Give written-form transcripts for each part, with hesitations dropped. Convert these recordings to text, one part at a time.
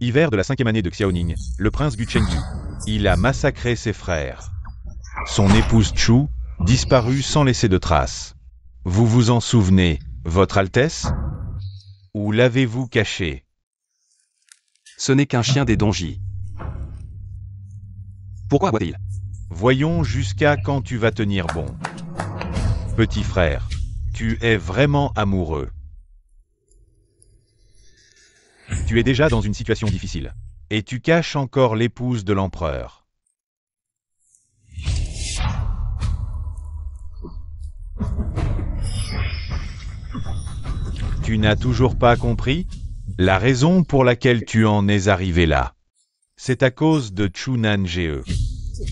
Hiver de la 5e année de Xiaoning, le prince Gu Chengyu. Il a massacré ses frères. Son épouse Chu, disparue sans laisser de traces. Vous vous en souvenez, Votre Altesse? Où l'avez-vous caché? Ce n'est qu'un chien des Donji. Pourquoi aboie-t-il? Voyons jusqu'à quand tu vas tenir bon. Petit frère, tu es vraiment amoureux. Tu es déjà dans une situation difficile. Et tu caches encore l'épouse de l'empereur. Tu n'as toujours pas compris? La raison pour laquelle tu en es arrivé là, c'est à cause de Chu Nanjie.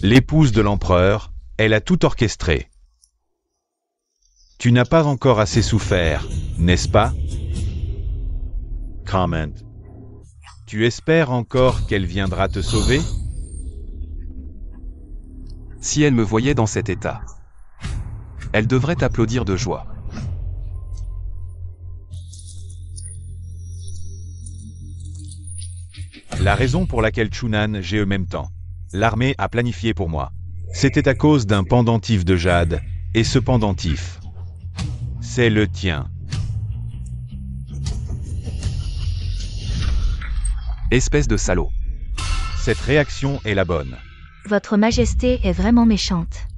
L'épouse de l'empereur, elle a tout orchestré. Tu n'as pas encore assez souffert, n'est-ce pas? Comment. Tu espères encore qu'elle viendra te sauver? Si elle me voyait dans cet état, elle devrait applaudir de joie. La raison pour laquelle Chunan j'ai en même temps, l'armée a planifié pour moi, c'était à cause d'un pendentif de jade, et ce pendentif, c'est le tien. Espèce de salaud. Cette réaction est la bonne. Votre Majesté est vraiment méchante.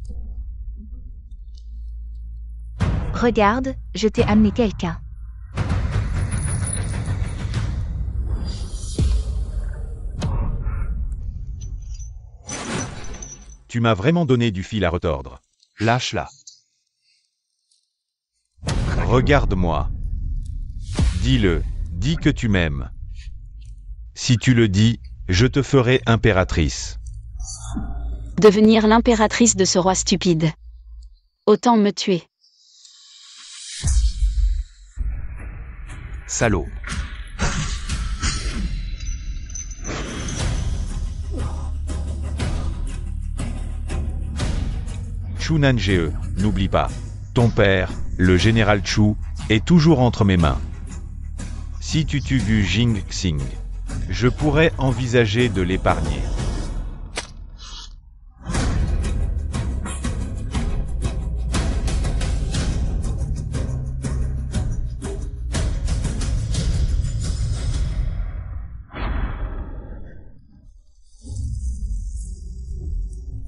Regarde, je t'ai amené quelqu'un. Tu m'as vraiment donné du fil à retordre. Lâche-la. Regarde-moi. Dis-le, dis que tu m'aimes. Si tu le dis, je te ferai impératrice. Devenir l'impératrice de ce roi stupide. Autant me tuer. Salaud. Chu Nanjie, n'oublie pas. Ton père, le général Chu, est toujours entre mes mains. Si tu tues Gu Jingxing, je pourrais envisager de l'épargner.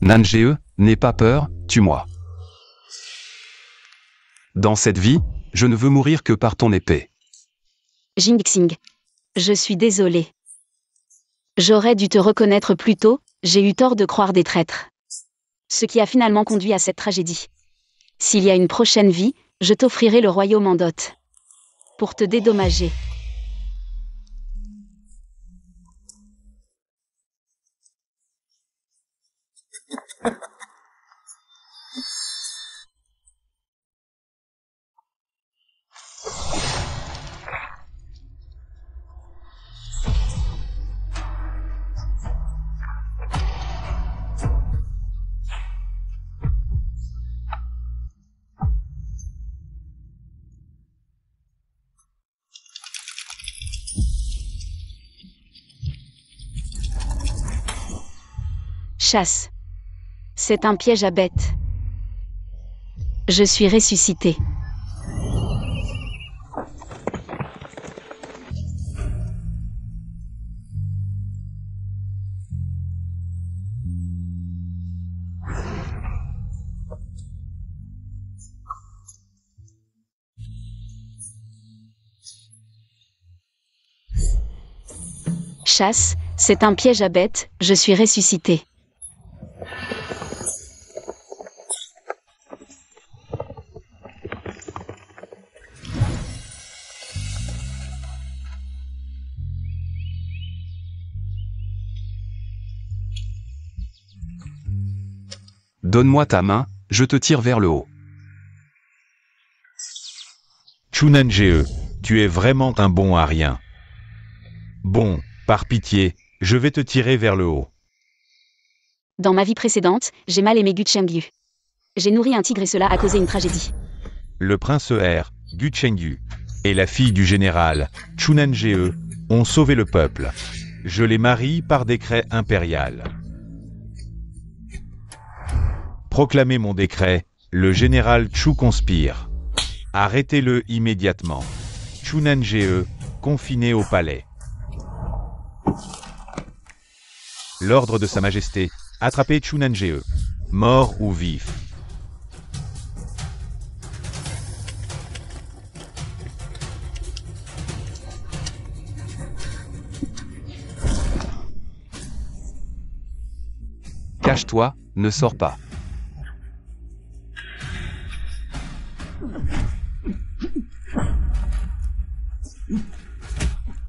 Nanjie, n'aie pas peur, tue-moi. Dans cette vie, je ne veux mourir que par ton épée. Jingxing. Je suis désolé. J'aurais dû te reconnaître plus tôt, j'ai eu tort de croire des traîtres. Ce qui a finalement conduit à cette tragédie. S'il y a une prochaine vie, je t'offrirai le royaume en dot. Pour te dédommager. Chasse. C'est un piège à bêtes. Je suis ressuscité. Chasse, c'est un piège à bêtes, je suis ressuscité. Donne-moi ta main, je te tire vers le haut. Chu Nanjie, tu es vraiment un bon à rien. Bon, par pitié, je vais te tirer vers le haut. Dans ma vie précédente, j'ai mal aimé Gu Chengyu. J'ai nourri un tigre et cela a causé une tragédie. Le prince R, Gu Chengyu, et la fille du général, Chu Nanjie, ont sauvé le peuple. Je les marie par décret impérial. Proclamez mon décret, le général Chu conspire. Arrêtez-le immédiatement. Chu Nange, confiné au palais. L'ordre de Sa Majesté, attrapez Chu Nange, mort ou vif. Cache-toi, ne sors pas.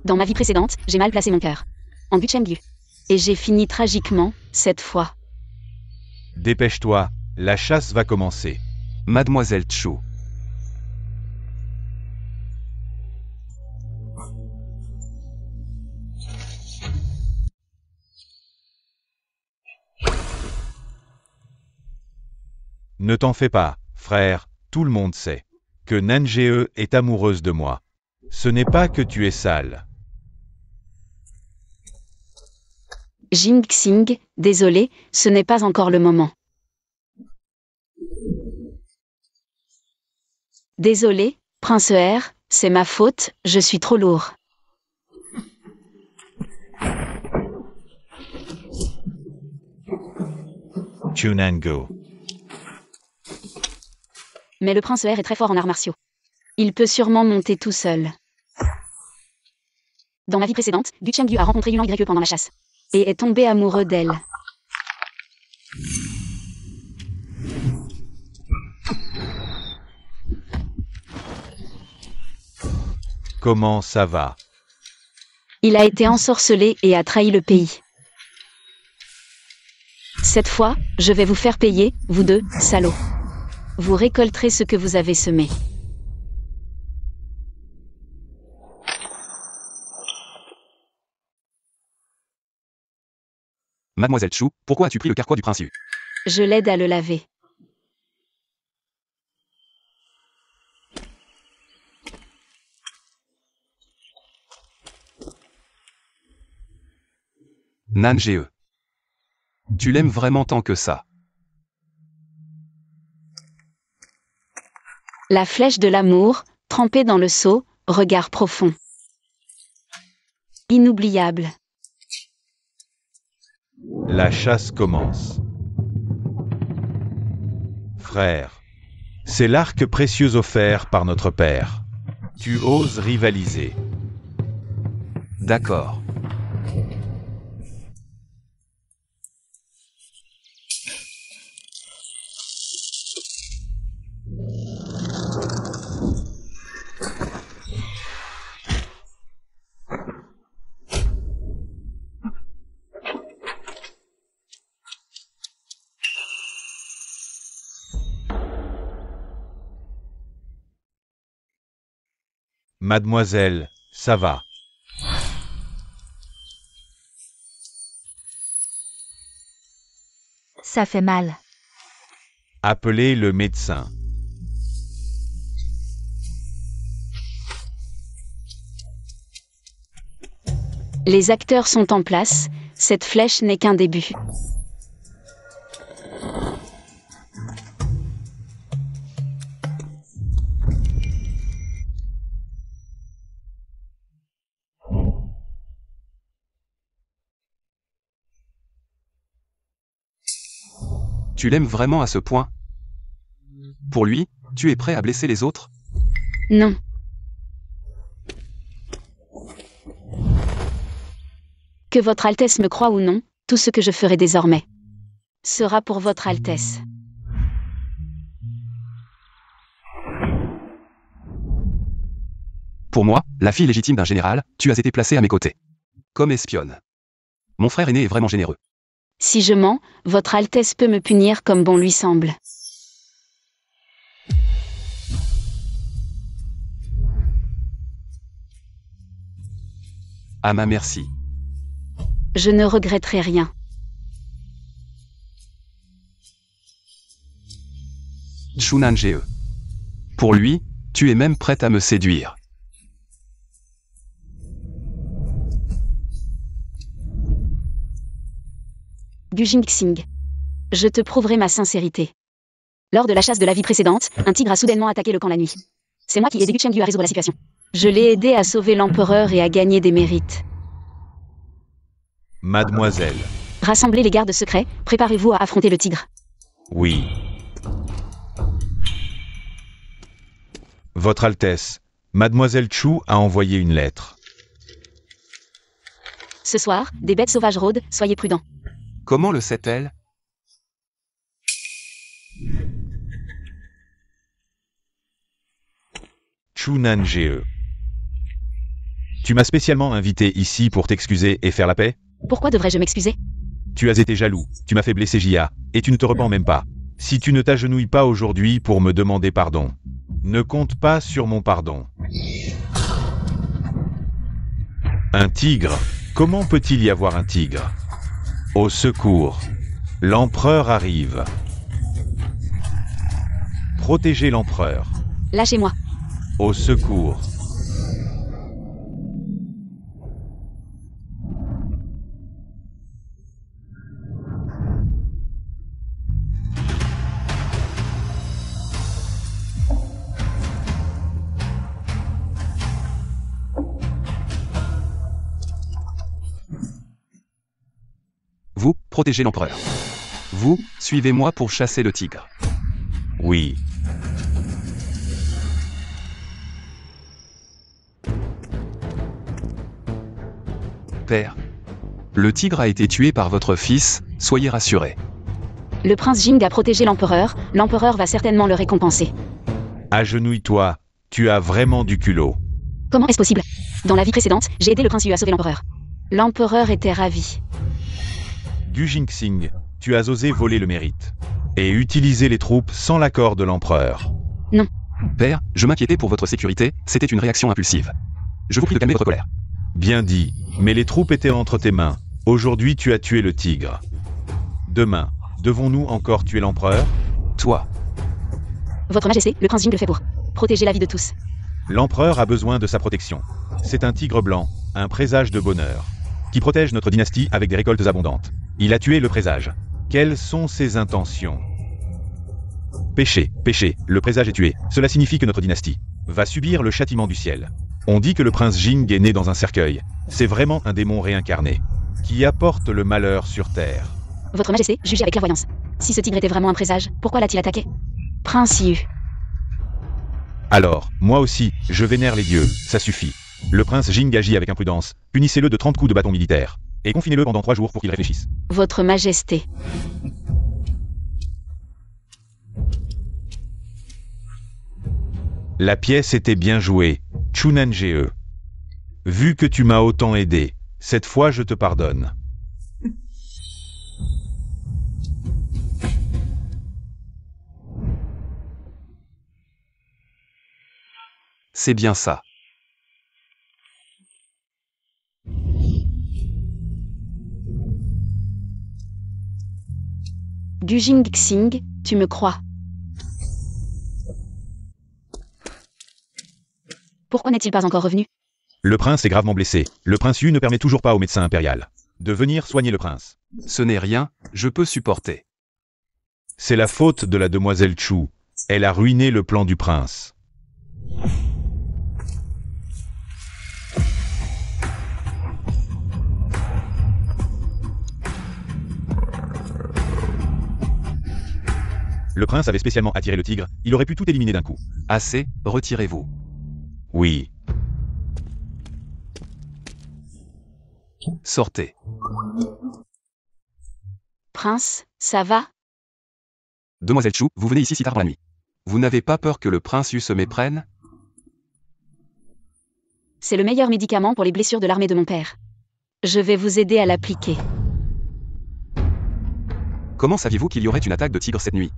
Dans ma vie précédente, j'ai mal placé mon cœur. En Buchengyu. Et j'ai fini tragiquement, cette fois. Dépêche-toi, la chasse va commencer. Mademoiselle Chu. Ne t'en fais pas, frère, tout le monde sait que Nange est amoureuse de moi. Ce n'est pas que tu es sale. Jing-Xing, désolé, ce n'est pas encore le moment. Désolé, Prince R, c'est ma faute, je suis trop lourd. Chu Nange. Mais le Prince R est très fort en arts martiaux. Il peut sûrement monter tout seul. Dans ma vie précédente, Buchengyu a rencontré Yuan Yue pendant la chasse. Et est tombé amoureux d'elle. Comment ça va? Il a été ensorcelé et a trahi le pays. Cette fois, je vais vous faire payer, vous deux, salauds. Vous récolterez ce que vous avez semé. Mademoiselle Chu, pourquoi as-tu pris le carquois du prince Yu? Je l'aide à le laver. Nange. Tu l'aimes vraiment tant que ça? La flèche de l'amour, trempée dans le seau, regard profond. Inoubliable. La chasse commence. Frère, c'est l'arc précieux offert par notre père. Tu oses rivaliser. D'accord. Mademoiselle, ça va. Ça fait mal. Appelez le médecin. Les acteurs sont en place, cette flèche n'est qu'un début. Tu l'aimes vraiment à ce point? Pour lui, tu es prêt à blesser les autres? Non. Que votre Altesse me croie ou non, tout ce que je ferai désormais sera pour votre Altesse. Pour moi, la fille légitime d'un général, tu as été placée à mes côtés. Comme espionne. Mon frère aîné est vraiment généreux. Si je mens, votre Altesse peut me punir comme bon lui semble. À ma merci. Je ne regretterai rien. Chu Nange. Pour lui, tu es même prête à me séduire. Du Jingxing. Je te prouverai ma sincérité. Lors de la chasse de la vie précédente, un tigre a soudainement attaqué le camp la nuit. C'est moi qui ai aidé Chengyu à résoudre la situation. Je l'ai aidé à sauver l'empereur et à gagner des mérites. Mademoiselle. Rassemblez les gardes secrets, préparez-vous à affronter le tigre. Oui. Votre Altesse, Mademoiselle Chu a envoyé une lettre. Ce soir, des bêtes sauvages rôdent, soyez prudents. Comment le sait-elle? Chu Nange. Tu m'as spécialement invité ici pour t'excuser et faire la paix? Pourquoi devrais-je m'excuser? Tu as été jaloux, tu m'as fait blesser Jia, et tu ne te repens même pas. Si tu ne t'agenouilles pas aujourd'hui pour me demander pardon, ne compte pas sur mon pardon. Un tigre? Comment peut-il y avoir un tigre? Au secours! L'empereur arrive. Protégez l'empereur. Lâchez-moi. Au secours! Vous, protégez l'empereur. Vous, suivez-moi pour chasser le tigre. Oui. Père. Le tigre a été tué par votre fils, soyez rassurés. Le prince Jing a protégé l'empereur va certainement le récompenser. Agenouille-toi, tu as vraiment du culot. Comment est-ce possible? Dans la vie précédente, j'ai aidé le prince Yu à sauver l'empereur. L'empereur était ravi. Du Jingxing, tu as osé voler le mérite. Et utiliser les troupes sans l'accord de l'empereur. Père, je m'inquiétais pour votre sécurité, c'était une réaction impulsive. Je vous prie de calmer votre colère. Bien dit, mais les troupes étaient entre tes mains. Aujourd'hui tu as tué le tigre. Demain, devons-nous encore tuer l'empereur? Toi. Votre Majesté, le prince Jing le fait pour protéger la vie de tous. L'empereur a besoin de sa protection. C'est un tigre blanc, un présage de bonheur, qui protège notre dynastie avec des récoltes abondantes. Il a tué le présage. Quelles sont ses intentions? Péché, péché, le présage est tué. Cela signifie que notre dynastie va subir le châtiment du ciel. On dit que le prince Jing est né dans un cercueil. C'est vraiment un démon réincarné, qui apporte le malheur sur terre. Votre Majesté, jugez avec clairvoyance. Si ce tigre était vraiment un présage, pourquoi l'a-t-il attaqué? Prince Yu. Alors, moi aussi, je vénère les dieux, ça suffit. Le prince Jing agit avec imprudence. Punissez-le de 30 coups de bâton militaire. Et confinez-le pendant 3 jours pour qu'il réfléchisse. Votre Majesté. La pièce était bien jouée, Chu Nange. Vu que tu m'as autant aidé, cette fois je te pardonne. C'est bien ça. Du Jingxing, tu me crois. Pourquoi n'est-il pas encore revenu? Le prince est gravement blessé. Le prince Yu ne permet toujours pas au médecin impérial de venir soigner le prince. Ce n'est rien, je peux supporter. C'est la faute de la demoiselle Chu. Elle a ruiné le plan du prince. Le prince avait spécialement attiré le tigre, il aurait pu tout éliminer d'un coup. Assez, retirez-vous. Oui. Sortez. Prince, ça va? Demoiselle Chu, vous venez ici si tard dans la nuit. Vous n'avez pas peur que le prince Yu se méprenne? C'est le meilleur médicament pour les blessures de l'armée de mon père. Je vais vous aider à l'appliquer. Comment saviez-vous qu'il y aurait une attaque de tigre cette nuit?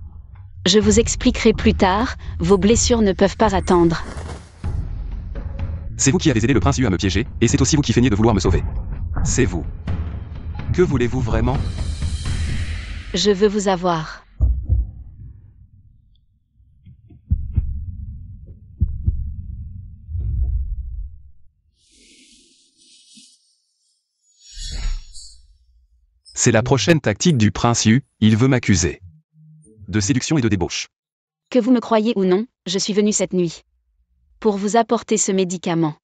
Je vous expliquerai plus tard, vos blessures ne peuvent pas attendre. C'est vous qui avez aidé le prince Yu à me piéger, et c'est aussi vous qui feignez de vouloir me sauver. C'est vous. Que voulez-vous vraiment? Je veux vous avoir. C'est la prochaine tactique du prince Yu, il veut m'accuser. De séduction et de débauche. Que vous me croyez ou non, je suis venue cette nuit. Pour vous apporter ce médicament.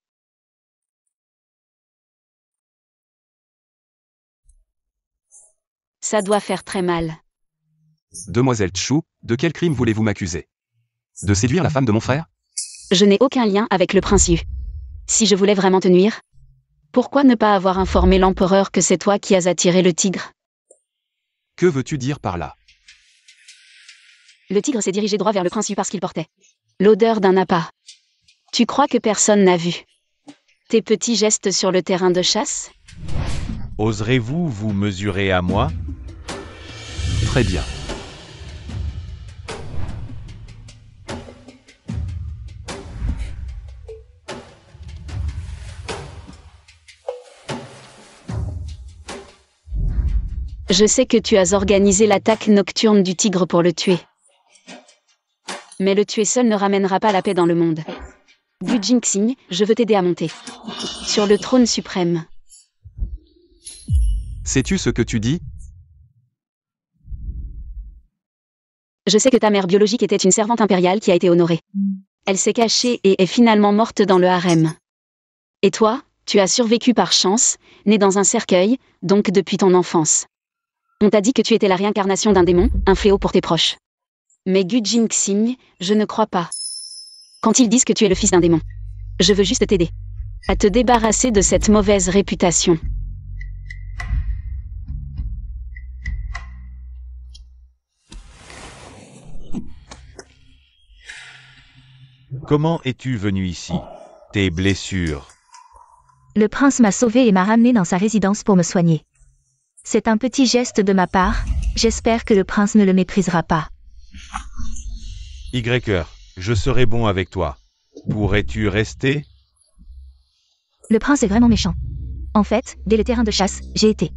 Ça doit faire très mal. Demoiselle Chu, de quel crime voulez-vous m'accuser? De séduire la femme de mon frère? Je n'ai aucun lien avec le prince Yu. Si je voulais vraiment te nuire, pourquoi ne pas avoir informé l'empereur que c'est toi qui as attiré le tigre? Que veux-tu dire par là? Le tigre s'est dirigé droit vers le prince Yu parce qu'il portait l'odeur d'un appât. Tu crois que personne n'a vu tes petits gestes sur le terrain de chasse? Oserez-vous vous mesurer à moi? Très bien. Je sais que tu as organisé l'attaque nocturne du tigre pour le tuer. Mais le tuer seul ne ramènera pas la paix dans le monde. Gu Jingxing, je veux t'aider à monter sur le trône suprême. Sais-tu ce que tu dis? Je sais que ta mère biologique était une servante impériale qui a été honorée. Elle s'est cachée et est finalement morte dans le harem. Et toi, tu as survécu par chance, né dans un cercueil, donc depuis ton enfance. On t'a dit que tu étais la réincarnation d'un démon, un fléau pour tes proches. Mais Gu Jingxing, je ne crois pas. Quand ils disent que tu es le fils d'un démon, je veux juste t'aider à te débarrasser de cette mauvaise réputation. Comment es-tu venu ici? Tes blessures. Le prince m'a sauvé et m'a ramené dans sa résidence pour me soigner. C'est un petit geste de ma part, j'espère que le prince ne le méprisera pas. Y-Cœur, je serai bon avec toi. Pourrais-tu rester? Le prince est vraiment méchant. En fait, dès le terrain de chasse, j'ai été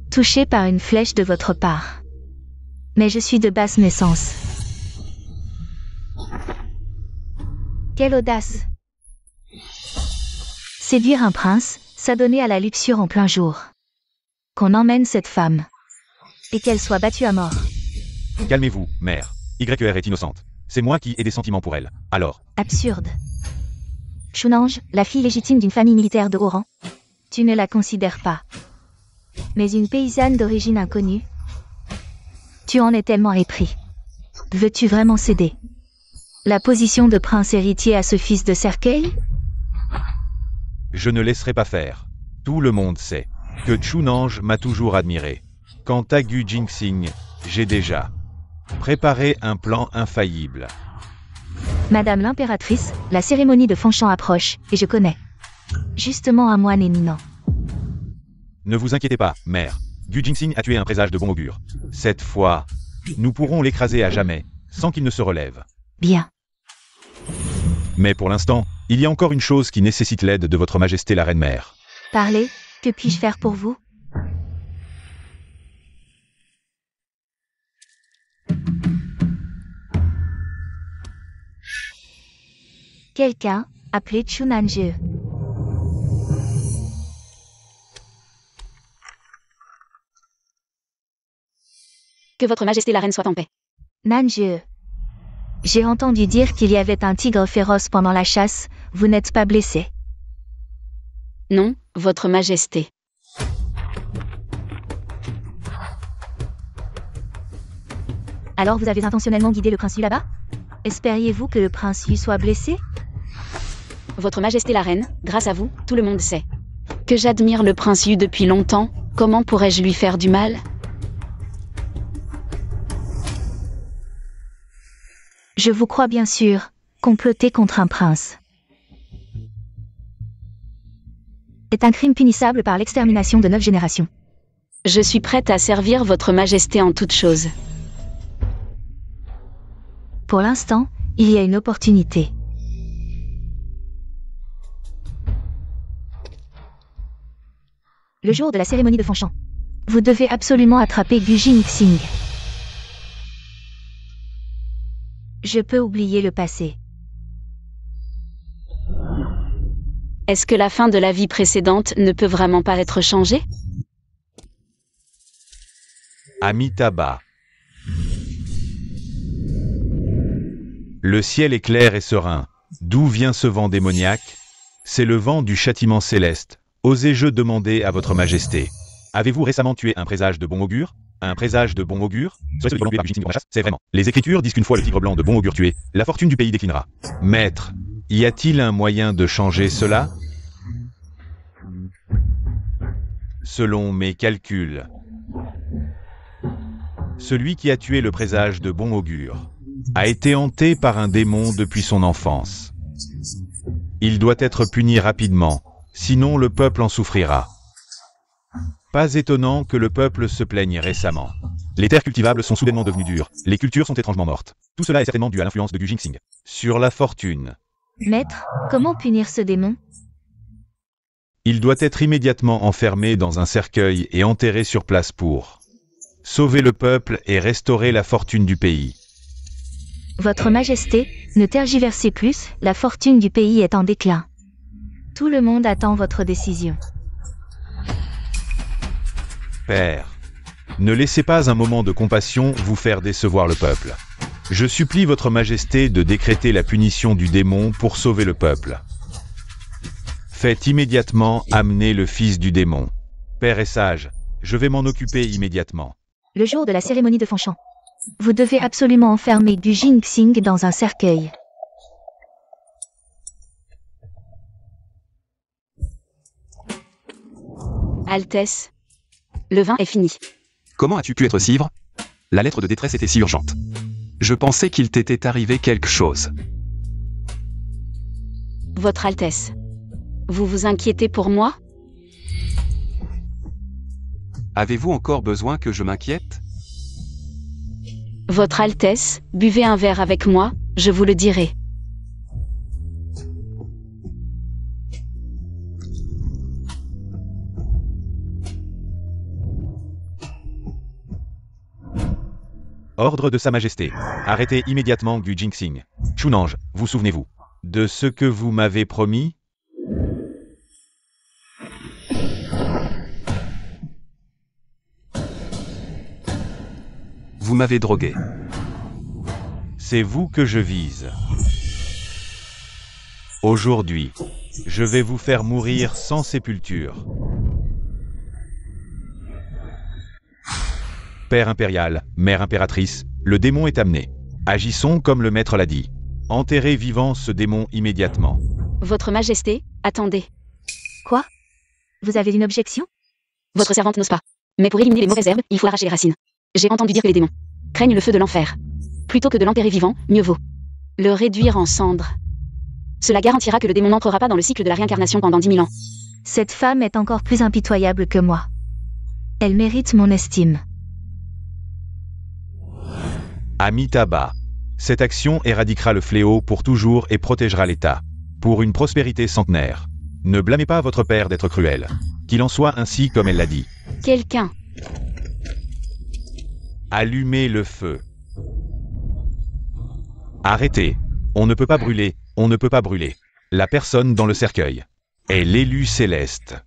touché par une flèche de votre part. Mais je suis de basse naissance. Quelle audace! Séduire un prince, s'adonner à la luxure en plein jour. Qu'on emmène cette femme. Et qu'elle soit battue à mort. Calmez-vous, mère. Y-Cœur est innocente. C'est moi qui ai des sentiments pour elle. Alors, Absurde. Chunange, la fille légitime d'une famille militaire de haut rang. Tu ne la considères pas. Mais une paysanne d'origine inconnue. Tu en es tellement épris. Veux-tu vraiment céder la position de prince héritier à ce fils de cercueil? je ne laisserai pas faire. Tout le monde sait que Chunange m'a toujours admiré. Quant à Gu Jingxing, j'ai déjà préparé un plan infaillible. Madame l'impératrice, la cérémonie de Fanchamp approche, et je connais justement un moine éminent. Ne vous inquiétez pas, mère. Gu Jingxing a tué un présage de bon augure. Cette fois, nous pourrons l'écraser à jamais, sans qu'il ne se relève. Bien. Mais pour l'instant, il y a encore une chose qui nécessite l'aide de votre majesté la reine-mère. Parlez, que puis-je faire pour vous? Quelqu'un, appelé Chunange. Que votre majesté la reine soit en paix. Nange. J'ai entendu dire qu'il y avait un tigre féroce pendant la chasse, vous n'êtes pas blessé? Non, votre majesté. Alors vous avez intentionnellement guidé le prince Yu là-bas? Espériez-vous que le prince Yu soit blessé? Votre majesté la reine, grâce à vous, tout le monde sait que j'admire le prince Yu depuis longtemps. Comment pourrais-je lui faire du mal? Je vous crois bien sûr, comploter contre un prince est un crime punissable par l'extermination de 9 générations. Je suis prête à servir votre majesté en toutes choses. Pour l'instant, il y a une opportunité. Le jour de la cérémonie de Fanchamp. Vous devez absolument attraper Gu Jingxing. Je peux oublier le passé. Est-ce que la fin de la vie précédente ne peut vraiment pas être changée? Amitabha. Le ciel est clair et serein. D'où vient ce vent démoniaque? C'est le vent du châtiment céleste. Osez-je demander à votre majesté? Avez-vous récemment tué un présage de bon augure? Un présage de bon augure? Serait-ce le par Jing Sing de la chasse? C'est vraiment. Les Écritures disent qu'une fois le tigre blanc de bon augure tué, la fortune du pays déclinera. Maître, y a-t-il un moyen de changer cela? Selon mes calculs, celui qui a tué le présage de bon augure a été hanté par un démon depuis son enfance. Il doit être puni rapidement, sinon le peuple en souffrira. Pas étonnant que le peuple se plaigne récemment. Les terres cultivables sont soudainement devenues dures, les cultures sont étrangement mortes. Tout cela est certainement dû à l'influence de Gu Jingxing. Sur la fortune. Maître, comment punir ce démon? Il doit être immédiatement enfermé dans un cercueil et enterré sur place pour sauver le peuple et restaurer la fortune du pays. Votre Majesté, ne tergiversez plus, la fortune du pays est en déclin. Tout le monde attend votre décision. Père, ne laissez pas un moment de compassion vous faire décevoir le peuple. Je supplie votre Majesté de décréter la punition du démon pour sauver le peuple. Faites immédiatement amener le fils du démon. Père est sage, je vais m'en occuper immédiatement. Le jour de la cérémonie de Fanchang, vous devez absolument enfermer Gu Jingxing dans un cercueil. Altesse, le vin est fini. Comment as-tu pu être si ivre? La lettre de détresse était si urgente. Je pensais qu'il t'était arrivé quelque chose. Votre Altesse, vous vous inquiétez pour moi? Avez-vous encore besoin que je m'inquiète? Votre Altesse, buvez un verre avec moi, je vous le dirai. Ordre de Sa Majesté. Arrêtez immédiatement Gu Jingxing. Chunange, vous souvenez-vous de ce que vous m'avez promis? Vous m'avez drogué. C'est vous que je vise. Aujourd'hui, je vais vous faire mourir sans sépulture. Père impérial, mère impératrice, le démon est amené. Agissons comme le maître l'a dit. Enterrez vivant ce démon immédiatement. Votre Majesté, attendez. Quoi? Vous avez une objection? Votre servante n'ose pas. Mais pour éliminer les mauvaises herbes, il faut arracher les racines. J'ai entendu dire que les démons craignent le feu de l'enfer. Plutôt que de l'enterrer vivant, mieux vaut le réduire en cendres. Cela garantira que le démon n'entrera pas dans le cycle de la réincarnation pendant 10 000 ans. Cette femme est encore plus impitoyable que moi. Elle mérite mon estime. Amitabha. Cette action éradiquera le fléau pour toujours et protégera l'État. Pour une prospérité centenaire. Ne blâmez pas votre père d'être cruel. Qu'il en soit ainsi comme elle l'a dit. Quelqu'un. Allumez le feu. Arrêtez. On ne peut pas brûler, on ne peut pas brûler. La personne dans le cercueil est l'élu céleste.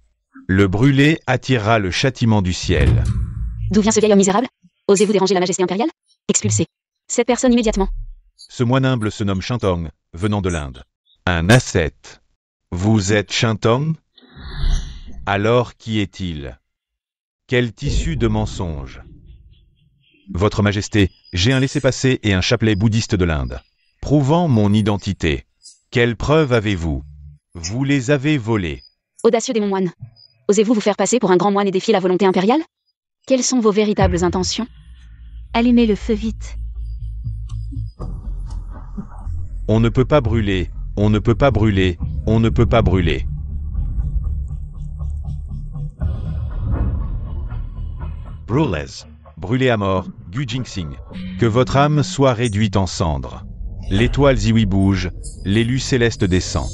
Le brûler attirera le châtiment du ciel. D'où vient ce vieil homme misérable? Osez-vous déranger la majesté impériale? Expulsez cette personne immédiatement. Ce moine humble se nomme Shintong, venant de l'Inde. Un ascète. Vous êtes Shintong? Alors qui est-il? Quel tissu de mensonges? Votre Majesté, j'ai un laissez-passer et un chapelet bouddhiste de l'Inde. Prouvant mon identité. Quelles preuves avez-vous? Vous les avez volés. Audacieux démon moine. Osez-vous vous faire passer pour un grand moine et défier la volonté impériale? Quelles sont vos véritables intentions? Allumez le feu vite. On ne peut pas brûler, on ne peut pas brûler, on ne peut pas brûler. Brûlez. Brûlez à mort, Gu Jingxing. Que votre âme soit réduite en cendres. L'étoile Ziwi bouge, l'élu céleste descend.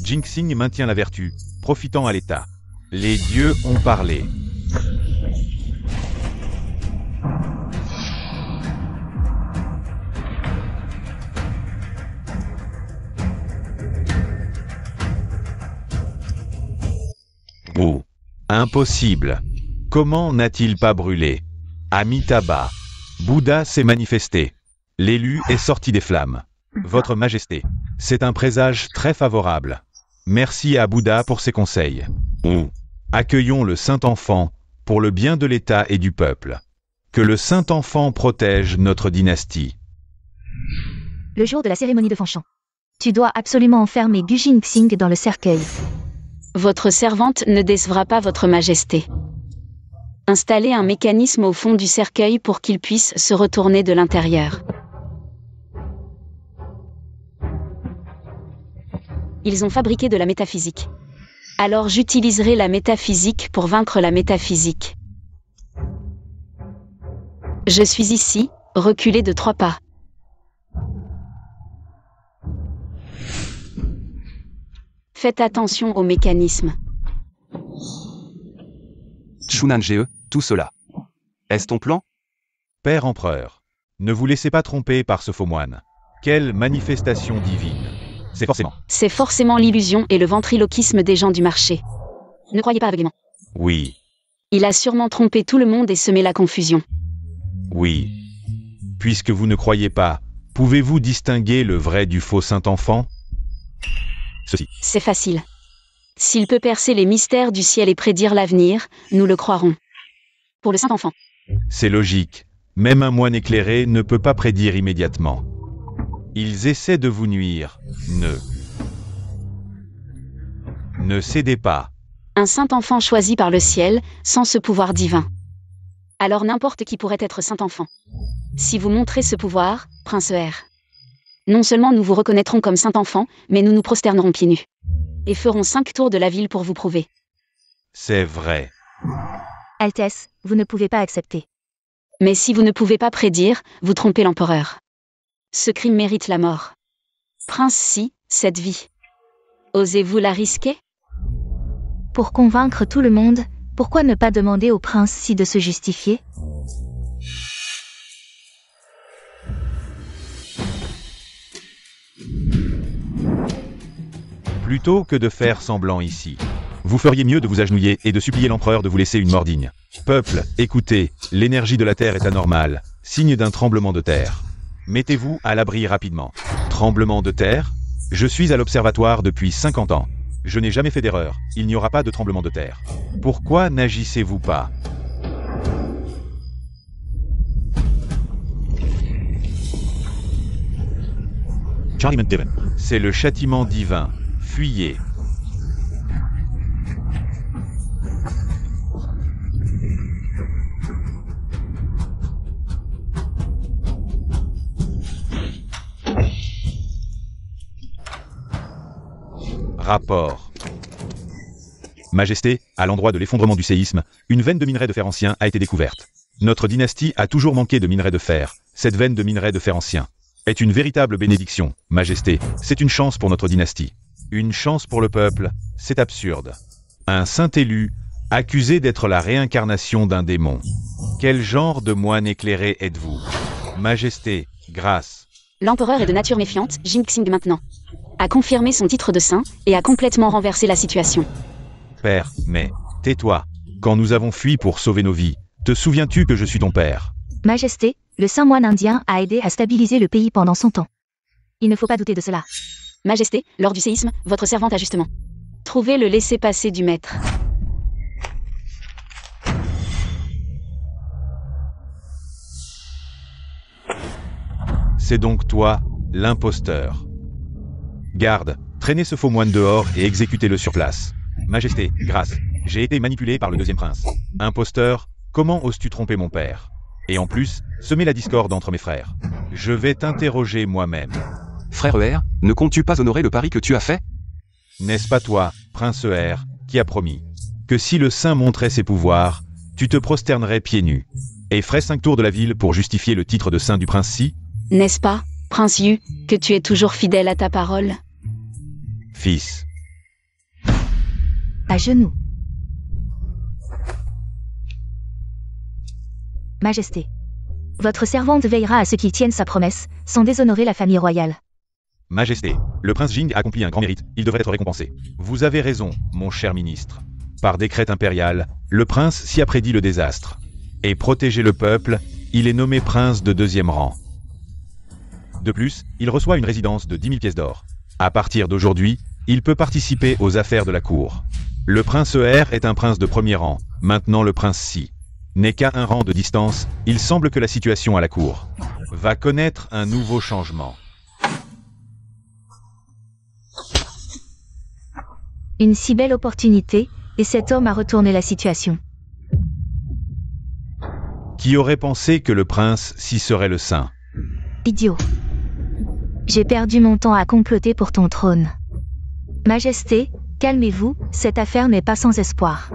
Jingxing maintient la vertu, profitant à l'État. Les dieux ont parlé. Oh, impossible. Comment n'a-t-il pas brûlé? Amitabha. Bouddha s'est manifesté. L'élu est sorti des flammes. Votre Majesté, c'est un présage très favorable. Merci à Bouddha pour ses conseils. Accueillons le Saint-Enfant pour le bien de l'État et du peuple. Que le Saint-Enfant protège notre dynastie. Le jour de la cérémonie de Fanchan. Tu dois absolument enfermer Gu Jingxing dans le cercueil. Votre servante ne décevra pas votre majesté. Installez un mécanisme au fond du cercueil pour qu'il puisse se retourner de l'intérieur. Ils ont fabriqué de la métaphysique. Alors j'utiliserai la métaphysique pour vaincre la métaphysique. Je suis ici, reculez de 3 pas. Faites attention au mécanisme. Chunange, tout cela. Est-ce ton plan? Père empereur, ne vous laissez pas tromper par ce faux moine. Quelle manifestation divine. C'est forcément l'illusion et le ventriloquisme des gens du marché. Ne croyez pas aveuglément. Oui, Il a sûrement trompé tout le monde et semé la confusion. oui. Puisque vous ne croyez pas, pouvez-vous distinguer le vrai du faux Saint-Enfant? Ceci. C'est facile. S'il peut percer les mystères du ciel et prédire l'avenir, nous le croirons. Pour le Saint-Enfant. C'est logique. Même un moine éclairé ne peut pas prédire immédiatement. Ils essaient de vous nuire. Ne cédez pas. Un Saint-Enfant choisi par le ciel, sans ce pouvoir divin. Alors n'importe qui pourrait être Saint-Enfant. Si vous montrez ce pouvoir, Prince R. Non seulement nous vous reconnaîtrons comme Saint-Enfant, mais nous nous prosternerons pieds nus. Et ferons 5 tours de la ville pour vous prouver. C'est vrai. Altesse, vous ne pouvez pas accepter. Mais si vous ne pouvez pas prédire, vous trompez l'empereur. Ce crime mérite la mort. Prince Si, cette vie. Osez-vous la risquer? Pour convaincre tout le monde, pourquoi ne pas demander au prince Si de se justifier? Plutôt que de faire semblant ici, vous feriez mieux de vous agenouiller et de supplier l'empereur de vous laisser une mort digne. Peuple, écoutez, l'énergie de la terre est anormale, signe d'un tremblement de terre. Mettez-vous à l'abri rapidement. Tremblement de terre? Je suis à l'observatoire depuis 50 ans. Je n'ai jamais fait d'erreur, il n'y aura pas de tremblement de terre. Pourquoi n'agissez-vous pas? C'est le châtiment divin. Fuyez. Rapport. Majesté, à l'endroit de l'effondrement du séisme, une veine de minerai de fer ancien a été découverte. Notre dynastie a toujours manqué de minerai de fer. Cette veine de minerai de fer ancien est une véritable bénédiction. Majesté, c'est une chance pour notre dynastie. Une chance pour le peuple, c'est absurde. Un saint élu, accusé d'être la réincarnation d'un démon. Quel genre de moine éclairé êtes-vous? Majesté, grâce. L'empereur est de nature méfiante, Jingxing maintenant. A confirmé son titre de saint, et a complètement renversé la situation. Père, mais, tais-toi. Quand nous avons fui pour sauver nos vies, te souviens-tu que je suis ton père? Majesté, le saint moine indien a aidé à stabiliser le pays pendant son temps. Il ne faut pas douter de cela. Majesté, lors du séisme, votre servante a justement trouvé le laissez-passer du maître. C'est donc toi, l'imposteur. Garde, traînez ce faux moine dehors et exécutez-le sur place. Majesté, grâce, j'ai été manipulé par le deuxième prince. Imposteur, comment oses-tu tromper mon père? Et en plus, semer la discorde entre mes frères. Je vais t'interroger moi-même. Frère ER, ne comptes-tu pas honorer le pari que tu as fait? N'est-ce pas toi, prince ER, qui a promis que si le saint montrait ses pouvoirs, tu te prosternerais pieds nus et ferais 5 tours de la ville pour justifier le titre de saint du prince Si? N'est-ce pas, Prince Yu, que tu es toujours fidèle à ta parole? Fils. À genoux. Majesté. Votre servante veillera à ce qu'il tienne sa promesse, sans déshonorer la famille royale. Majesté, le prince Jing a accompli un grand mérite, il devrait être récompensé. Vous avez raison, mon cher ministre. Par décret impérial, le prince s'y a prédit le désastre. et protéger le peuple, il est nommé prince de 2e rang. De plus, il reçoit une résidence de 10 000 pièces d'or. À partir d'aujourd'hui, il peut participer aux affaires de la cour. Le prince Er est un prince de 1er rang, maintenant le prince Si n'est qu'à 1 rang de distance, il semble que la situation à la cour va connaître un nouveau changement. Une si belle opportunité, et cet homme a retourné la situation. Qui aurait pensé que le prince Si serait le saint? Idiot. J'ai perdu mon temps à comploter pour ton trône. Majesté, calmez-vous, cette affaire n'est pas sans espoir.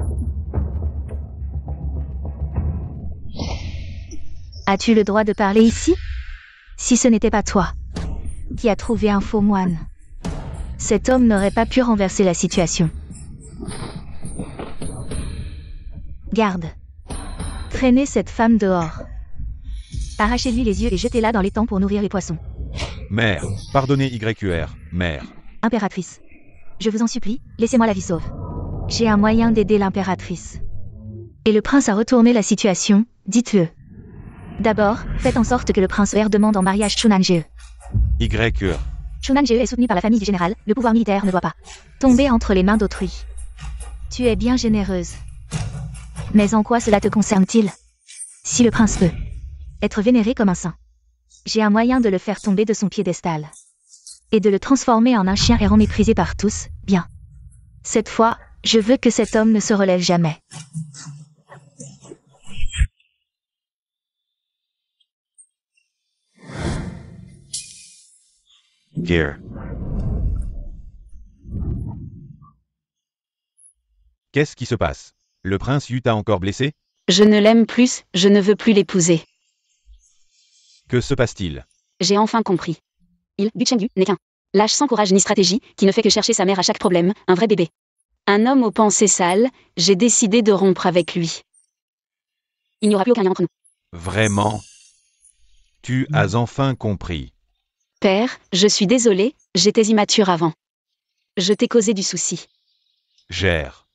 As-tu le droit de parler ici? Si ce n'était pas toi qui as trouvé un faux moine, cet homme n'aurait pas pu renverser la situation. Garde. Traînez cette femme dehors. Arrachez-lui les yeux et jetez-la dans l'étang pour nourrir les poissons. Mère, pardonnez YQR, mère. Impératrice. Je vous en supplie, laissez-moi la vie sauve. J'ai un moyen d'aider l'impératrice. Et le prince a retourné la situation, dites-le. D'abord, faites en sorte que le prince Er demande en mariage Chunanjeo. YQR. Chunanjeo est soutenu par la famille du général, le pouvoir militaire ne doit pas tomber entre les mains d'autrui. Tu es bien généreuse. Mais en quoi cela te concerne-t-il? Si le prince peut être vénéré comme un saint, j'ai un moyen de le faire tomber de son piédestal. Et de le transformer en un chien errant méprisé par tous, bien. Cette fois, je veux que cet homme ne se relève jamais. Gear. Qu'est-ce qui se passe? Le prince Yu t'a encore blessé? Je ne l'aime plus, je ne veux plus l'épouser. Que se passe-t-il? J'ai enfin compris. Bu Chengdu n'est qu'un lâche sans courage ni stratégie, qui ne fait que chercher sa mère à chaque problème, un vrai bébé. Un homme aux pensées sales, j'ai décidé de rompre avec lui. Il n'y aura plus aucun lien entre nous. Vraiment? Tu as enfin compris. Père, je suis désolée, j'étais immature avant. Je t'ai causé du souci. Gère.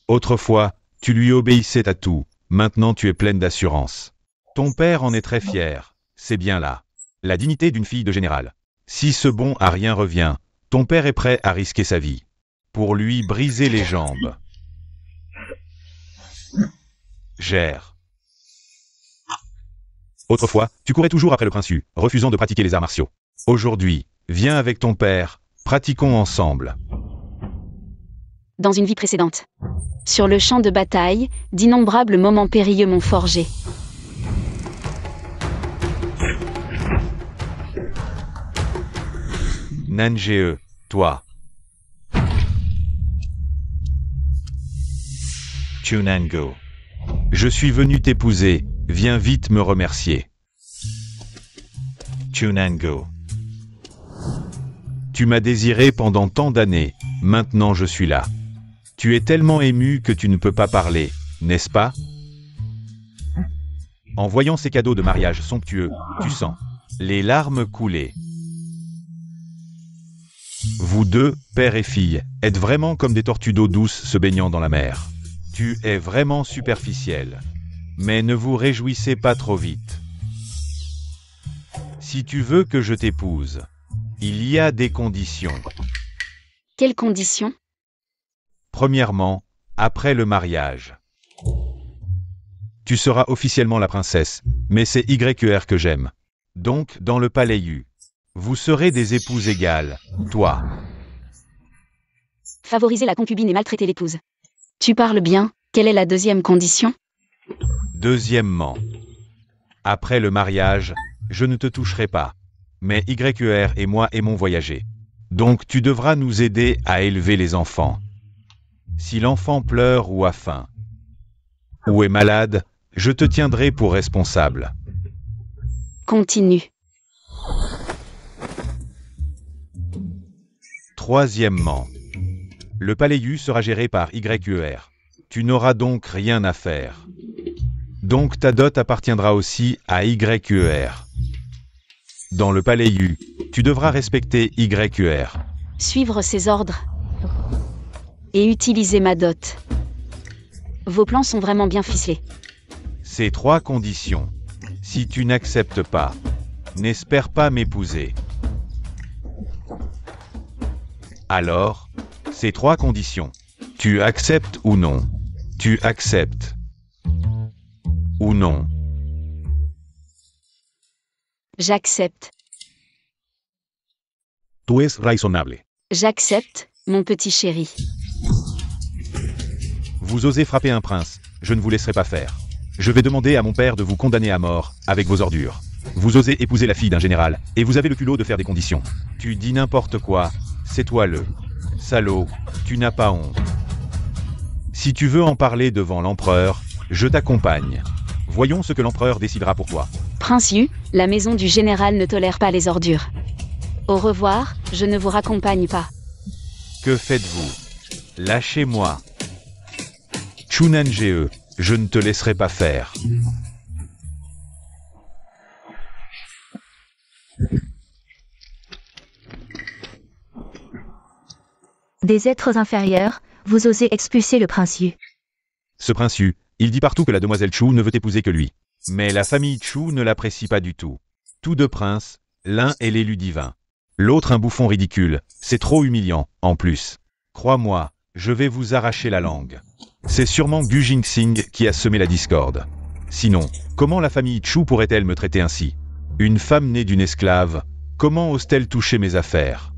Autrefois, tu lui obéissais à tout, maintenant tu es pleine d'assurance. Ton père en est très fier, c'est bien là. La dignité d'une fille de général. Si ce bon à rien revient, ton père est prêt à risquer sa vie. Pour lui briser les jambes. Gère. Autrefois, tu courais toujours après le prince Yu, refusant de pratiquer les arts martiaux. Aujourd'hui, viens avec ton père, pratiquons ensemble. Dans une vie précédente. Sur le champ de bataille, d'innombrables moments périlleux m'ont forgé. Nanjeo, toi. Chunango. Je suis venu t'épouser, viens vite me remercier. Chunango. Tu m'as désiré pendant tant d'années, maintenant je suis là. Tu es tellement ému que tu ne peux pas parler, n'est-ce pas? En voyant ces cadeaux de mariage somptueux, tu sens les larmes couler. Vous deux, père et fille, êtes vraiment comme des tortues d'eau douce se baignant dans la mer. Tu es vraiment superficiel. Mais ne vous réjouissez pas trop vite. Si tu veux que je t'épouse, il y a des conditions. Quelles conditions? Premièrement, après le mariage. Tu seras officiellement la princesse, mais c'est YQR que j'aime. Donc, dans le palais Yu, vous serez des épouses égales, toi. Favoriser la concubine et maltraiter l'épouse. Tu parles bien, quelle est la deuxième condition? Deuxièmement, après le mariage, je ne te toucherai pas. Mais YQR et moi aimons voyager. Donc tu devras nous aider à élever les enfants. Si l'enfant pleure ou a faim, ou est malade, je te tiendrai pour responsable. Continue. Troisièmement, le palais Yu sera géré par YQR. Tu n'auras donc rien à faire. Donc ta dot appartiendra aussi à YQR. Dans le palais Yu, tu devras respecter YQR. Suivre ses ordres. Et utiliser ma dot. Vos plans sont vraiment bien ficelés. Ces 3 conditions. Si tu n'acceptes pas, n'espère pas m'épouser. Alors, ces 3 conditions. Tu acceptes ou non? Tu acceptes ou non? J'accepte. Tú es raisonnable. J'accepte, mon petit chéri. Vous osez frapper un prince, je ne vous laisserai pas faire. Je vais demander à mon père de vous condamner à mort, avec vos ordures. Vous osez épouser la fille d'un général, et vous avez le culot de faire des conditions. Tu dis n'importe quoi, c'est toi le salaud, tu n'as pas honte. Si tu veux en parler devant l'empereur, je t'accompagne. Voyons ce que l'empereur décidera pour toi. Prince Yu, la maison du général ne tolère pas les ordures. Au revoir, je ne vous raccompagne pas. Que faites-vous? Lâchez-moi. Chunanje, je ne te laisserai pas faire. Des êtres inférieurs, vous osez expulser le prince Yu. Ce prince Yu, il dit partout que la demoiselle Chu ne veut épouser que lui. Mais la famille Chu ne l'apprécie pas du tout. Tous 2 princes, l'un est l'élu divin. L'autre un bouffon ridicule, c'est trop humiliant, en plus. Crois-moi, je vais vous arracher la langue. C'est sûrement Gu Jingxing qui a semé la discorde. Sinon, comment la famille Chu pourrait-elle me traiter ainsi? Une femme née d'une esclave, comment ose-t-elle toucher mes affaires?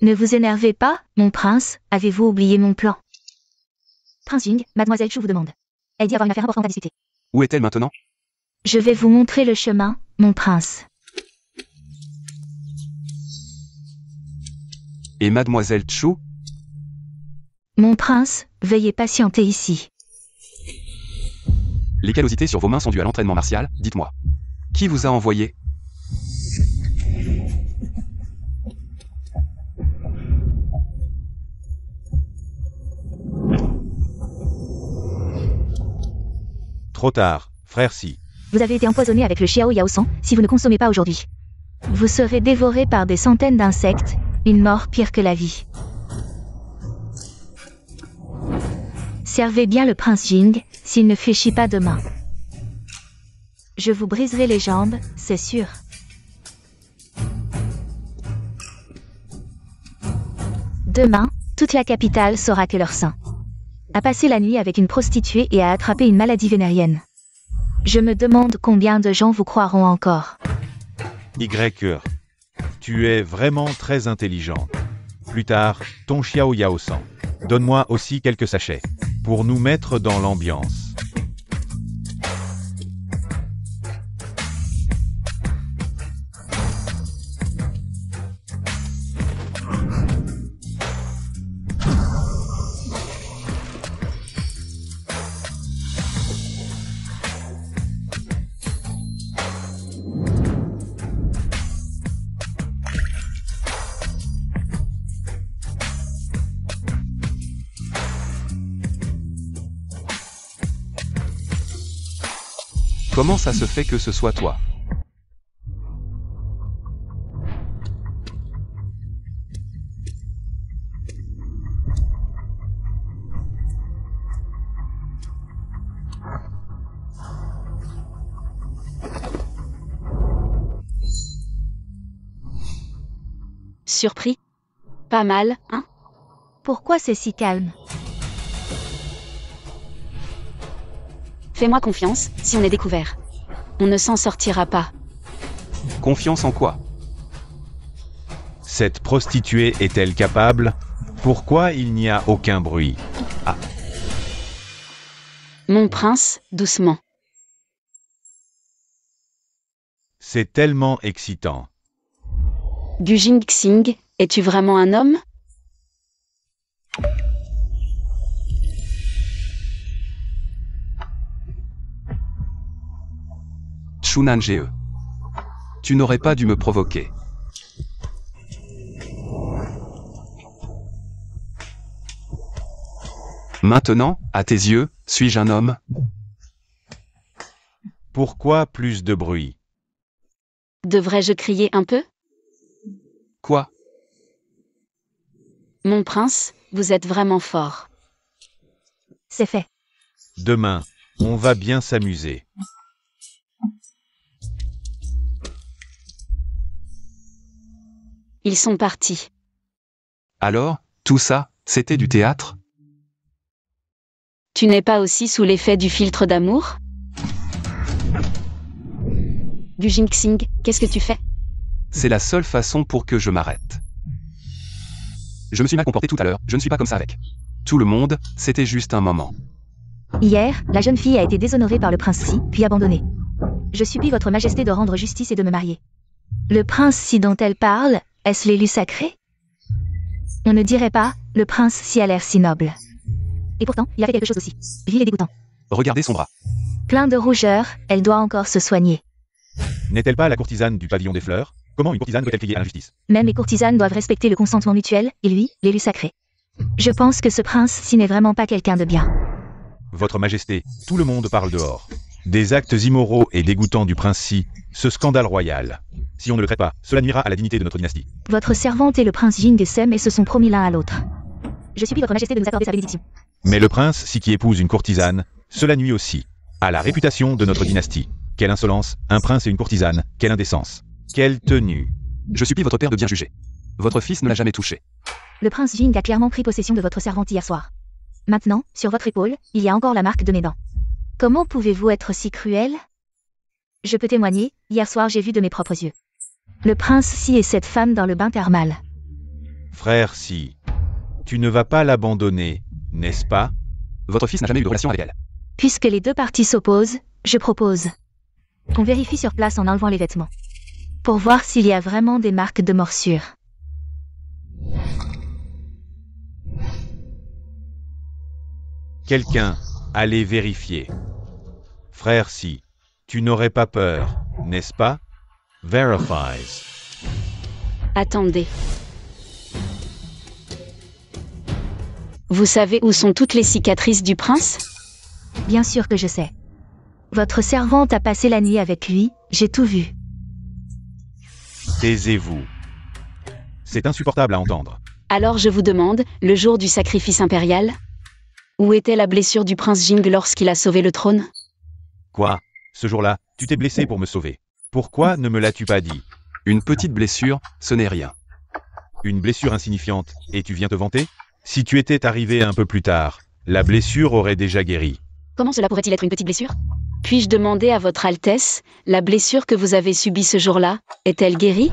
Ne vous énervez pas, mon prince, avez-vous oublié mon plan? Prince Jing, mademoiselle Chu vous demande. Elle dit avoir une affaire importante à discuter. Où est-elle maintenant? Je vais vous montrer le chemin, mon prince. Et mademoiselle Chu? Mon prince, veuillez patienter ici. Les callosités sur vos mains sont dues à l'entraînement martial, dites-moi. Qui vous a envoyé? Trop tard, frère Si. Vous avez été empoisonné avec le Xiao Yao Sang si vous ne consommez pas aujourd'hui. Vous serez dévoré par des centaines d'insectes, une mort pire que la vie. Servez bien le prince Jing, s'il ne fléchit pas demain. Je vous briserai les jambes, c'est sûr. Demain, toute la capitale saura que leur saint a passé la nuit avec une prostituée et a attrapé une maladie vénérienne. Je me demande combien de gens vous croiront encore. Y. Tu es vraiment très intelligente. Plus tard, ton Xiao Yao Sang. Donne-moi aussi quelques sachets. Pour nous mettre dans l'ambiance. Comment ça se fait que ce soit toi? Surpris? Pas mal, hein? Pourquoi c'est si calme? Fais-moi confiance, si on est découvert. On ne s'en sortira pas. Confiance en quoi? Cette prostituée est-elle capable? Pourquoi il n'y a aucun bruit? Ah, Mon prince, doucement. c'est tellement excitant. Gu Jingxing, es-tu vraiment un homme? Chunanje. Tu n'aurais pas dû me provoquer. Maintenant, à tes yeux, suis-je un homme? Pourquoi plus de bruit? Devrais-je crier un peu? Quoi? Mon prince, vous êtes vraiment fort. C'est fait. Demain, On va bien s'amuser. Ils sont partis. Alors, tout ça, c'était du théâtre? Tu n'es pas aussi sous l'effet du filtre d'amour? Du jinxing, qu'est-ce que tu fais? C'est la seule façon pour que je m'arrête. Je me suis mal comporté tout à l'heure, je ne suis pas comme ça avec tout le monde, c'était juste un moment. Hier, la jeune fille a été déshonorée par le prince Si, puis abandonnée. Je supplie votre majesté de rendre justice et de me marier. Le prince Si dont elle parle, est-ce l'élu sacré? On ne dirait pas, le prince Si a l'air si noble. Et pourtant, il a fait quelque chose aussi. Vil et dégoûtant. Regardez son bras. Plein de rougeur, elle doit encore se soigner. N'est-elle pas la courtisane du pavillon des fleurs? Comment une courtisane peut-elle crier à l'injustice? Même les courtisanes doivent respecter le consentement mutuel, et lui, l'élu sacré. Je pense que ce prince Si n'est vraiment pas quelqu'un de bien. Votre majesté, tout le monde parle dehors. Des actes immoraux et dégoûtants du prince Si, ce scandale royal. Si on ne le traite pas, cela nuira à la dignité de notre dynastie. Votre servante et le prince Jing s'aiment et se sont promis l'un à l'autre. Je supplie votre majesté de nous accorder sa bénédiction. Mais le prince Si qui épouse une courtisane, cela nuit aussi à la réputation de notre dynastie. Quelle insolence, un prince et une courtisane, quelle indécence. Quelle tenue. Je supplie votre père de bien juger. Votre fils ne l'a jamais touché. Le prince Jing a clairement pris possession de votre servante hier soir. Maintenant, sur votre épaule, il y a encore la marque de mes dents. Comment pouvez-vous être si cruel? Je peux témoigner, hier soir j'ai vu de mes propres yeux. Le prince Si et cette femme dans le bain thermal. Frère Si, tu ne vas pas l'abandonner, n'est-ce pas? Votre fils n'a jamais eu de relation avec elle. Puisque les deux parties s'opposent, je propose qu'on vérifie sur place en enlevant les vêtements. Pour voir s'il y a vraiment des marques de morsure. Quelqu'un, allez vérifier. Frère Si, tu n'aurais pas peur, n'est-ce pas? Verifies. Attendez. Vous savez où sont toutes les cicatrices du prince? Bien sûr que je sais. Votre servante a passé la nuit avec lui, j'ai tout vu. Taisez-vous. C'est insupportable à entendre. Alors je vous demande, le jour du sacrifice impérial? Où était la blessure du prince Jing lorsqu'il a sauvé le trône? Quoi? Ce jour-là, tu t'es blessé pour me sauver. Pourquoi ne me l'as-tu pas dit? Une petite blessure, ce n'est rien. Une blessure insignifiante, et tu viens te vanter? Si tu étais arrivé un peu plus tard, la blessure aurait déjà guéri. Comment cela pourrait-il être une petite blessure? Puis-je demander à votre Altesse, la blessure que vous avez subie ce jour-là, est-elle guérie?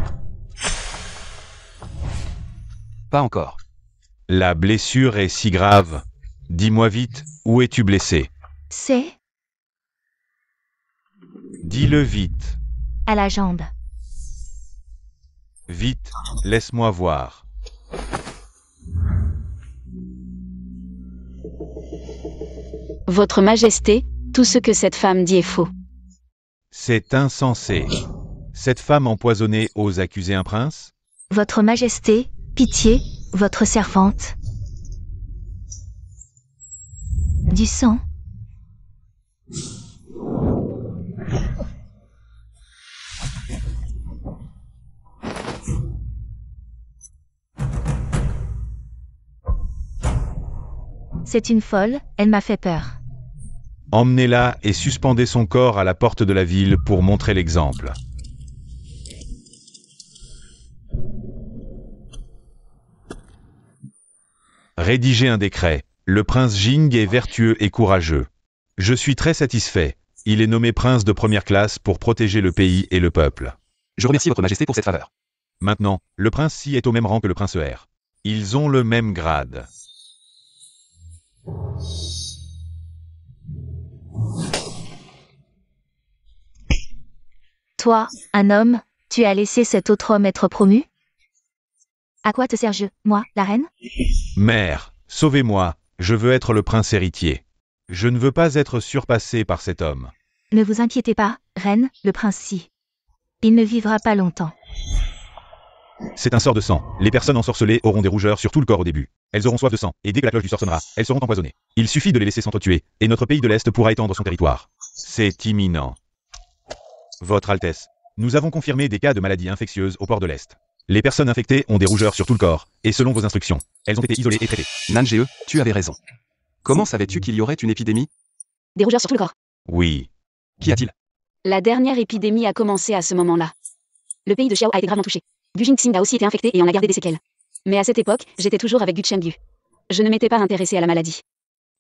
Pas encore. La blessure est si grave. Dis-moi vite, où es-tu blessé? C'est Dis-le vite. à la jambe. Vite, laisse-moi voir. Votre Majesté, tout ce que cette femme dit est faux. C'est insensé. Cette femme empoisonnée ose accuser un prince? Votre Majesté, pitié, votre servante. Du sang. C'est une folle, elle m'a fait peur. Emmenez-la et suspendez son corps à la porte de la ville pour montrer l'exemple. Rédigez un décret. Le prince Jing est vertueux et courageux. Je suis très satisfait. Il est nommé prince de première classe pour protéger le pays et le peuple. Je remercie votre majesté pour cette faveur. Maintenant, le prince Si est au même rang que le prince Er. Ils ont le même grade. Toi, un homme, tu as laissé cet autre homme être promu? À quoi te sers-je, moi, la reine? Mère, sauvez-moi, je veux être le prince héritier. Je ne veux pas être surpassé par cet homme. Ne vous inquiétez pas, reine, le prince Si. Il ne vivra pas longtemps. C'est un sort de sang. Les personnes ensorcelées auront des rougeurs sur tout le corps au début. Elles auront soif de sang, et dès que la cloche du sort sonnera, elles seront empoisonnées. Il suffit de les laisser s'entretuer, et notre pays de l'Est pourra étendre son territoire. C'est imminent. Votre Altesse, nous avons confirmé des cas de maladies infectieuses au port de l'Est. Les personnes infectées ont des rougeurs sur tout le corps, et selon vos instructions, elles ont été isolées et traitées. Nange, tu avais raison. Comment savais-tu qu'il y aurait une épidémie? Des rougeurs sur tout le corps. Oui. Qu'y a-t-il? La dernière épidémie a commencé à ce moment-là. Le pays de Xiao a été gravement touché. Gu Jingxing a aussi été infecté et en a gardé des séquelles. Mais à cette époque, j'étais toujours avec Gu Chengyu. Je ne m'étais pas intéressé à la maladie.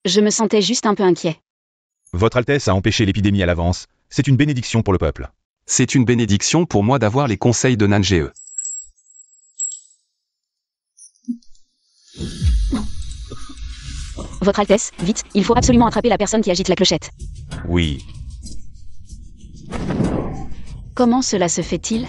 Je me sentais juste un peu inquiet. Votre Altesse a empêché l'épidémie à l'avance. C'est une bénédiction pour le peuple. C'est une bénédiction pour moi d'avoir les conseils de Nanjie. Votre Altesse, vite, il faut absolument attraper la personne qui agite la clochette. Oui. Comment cela se fait-il?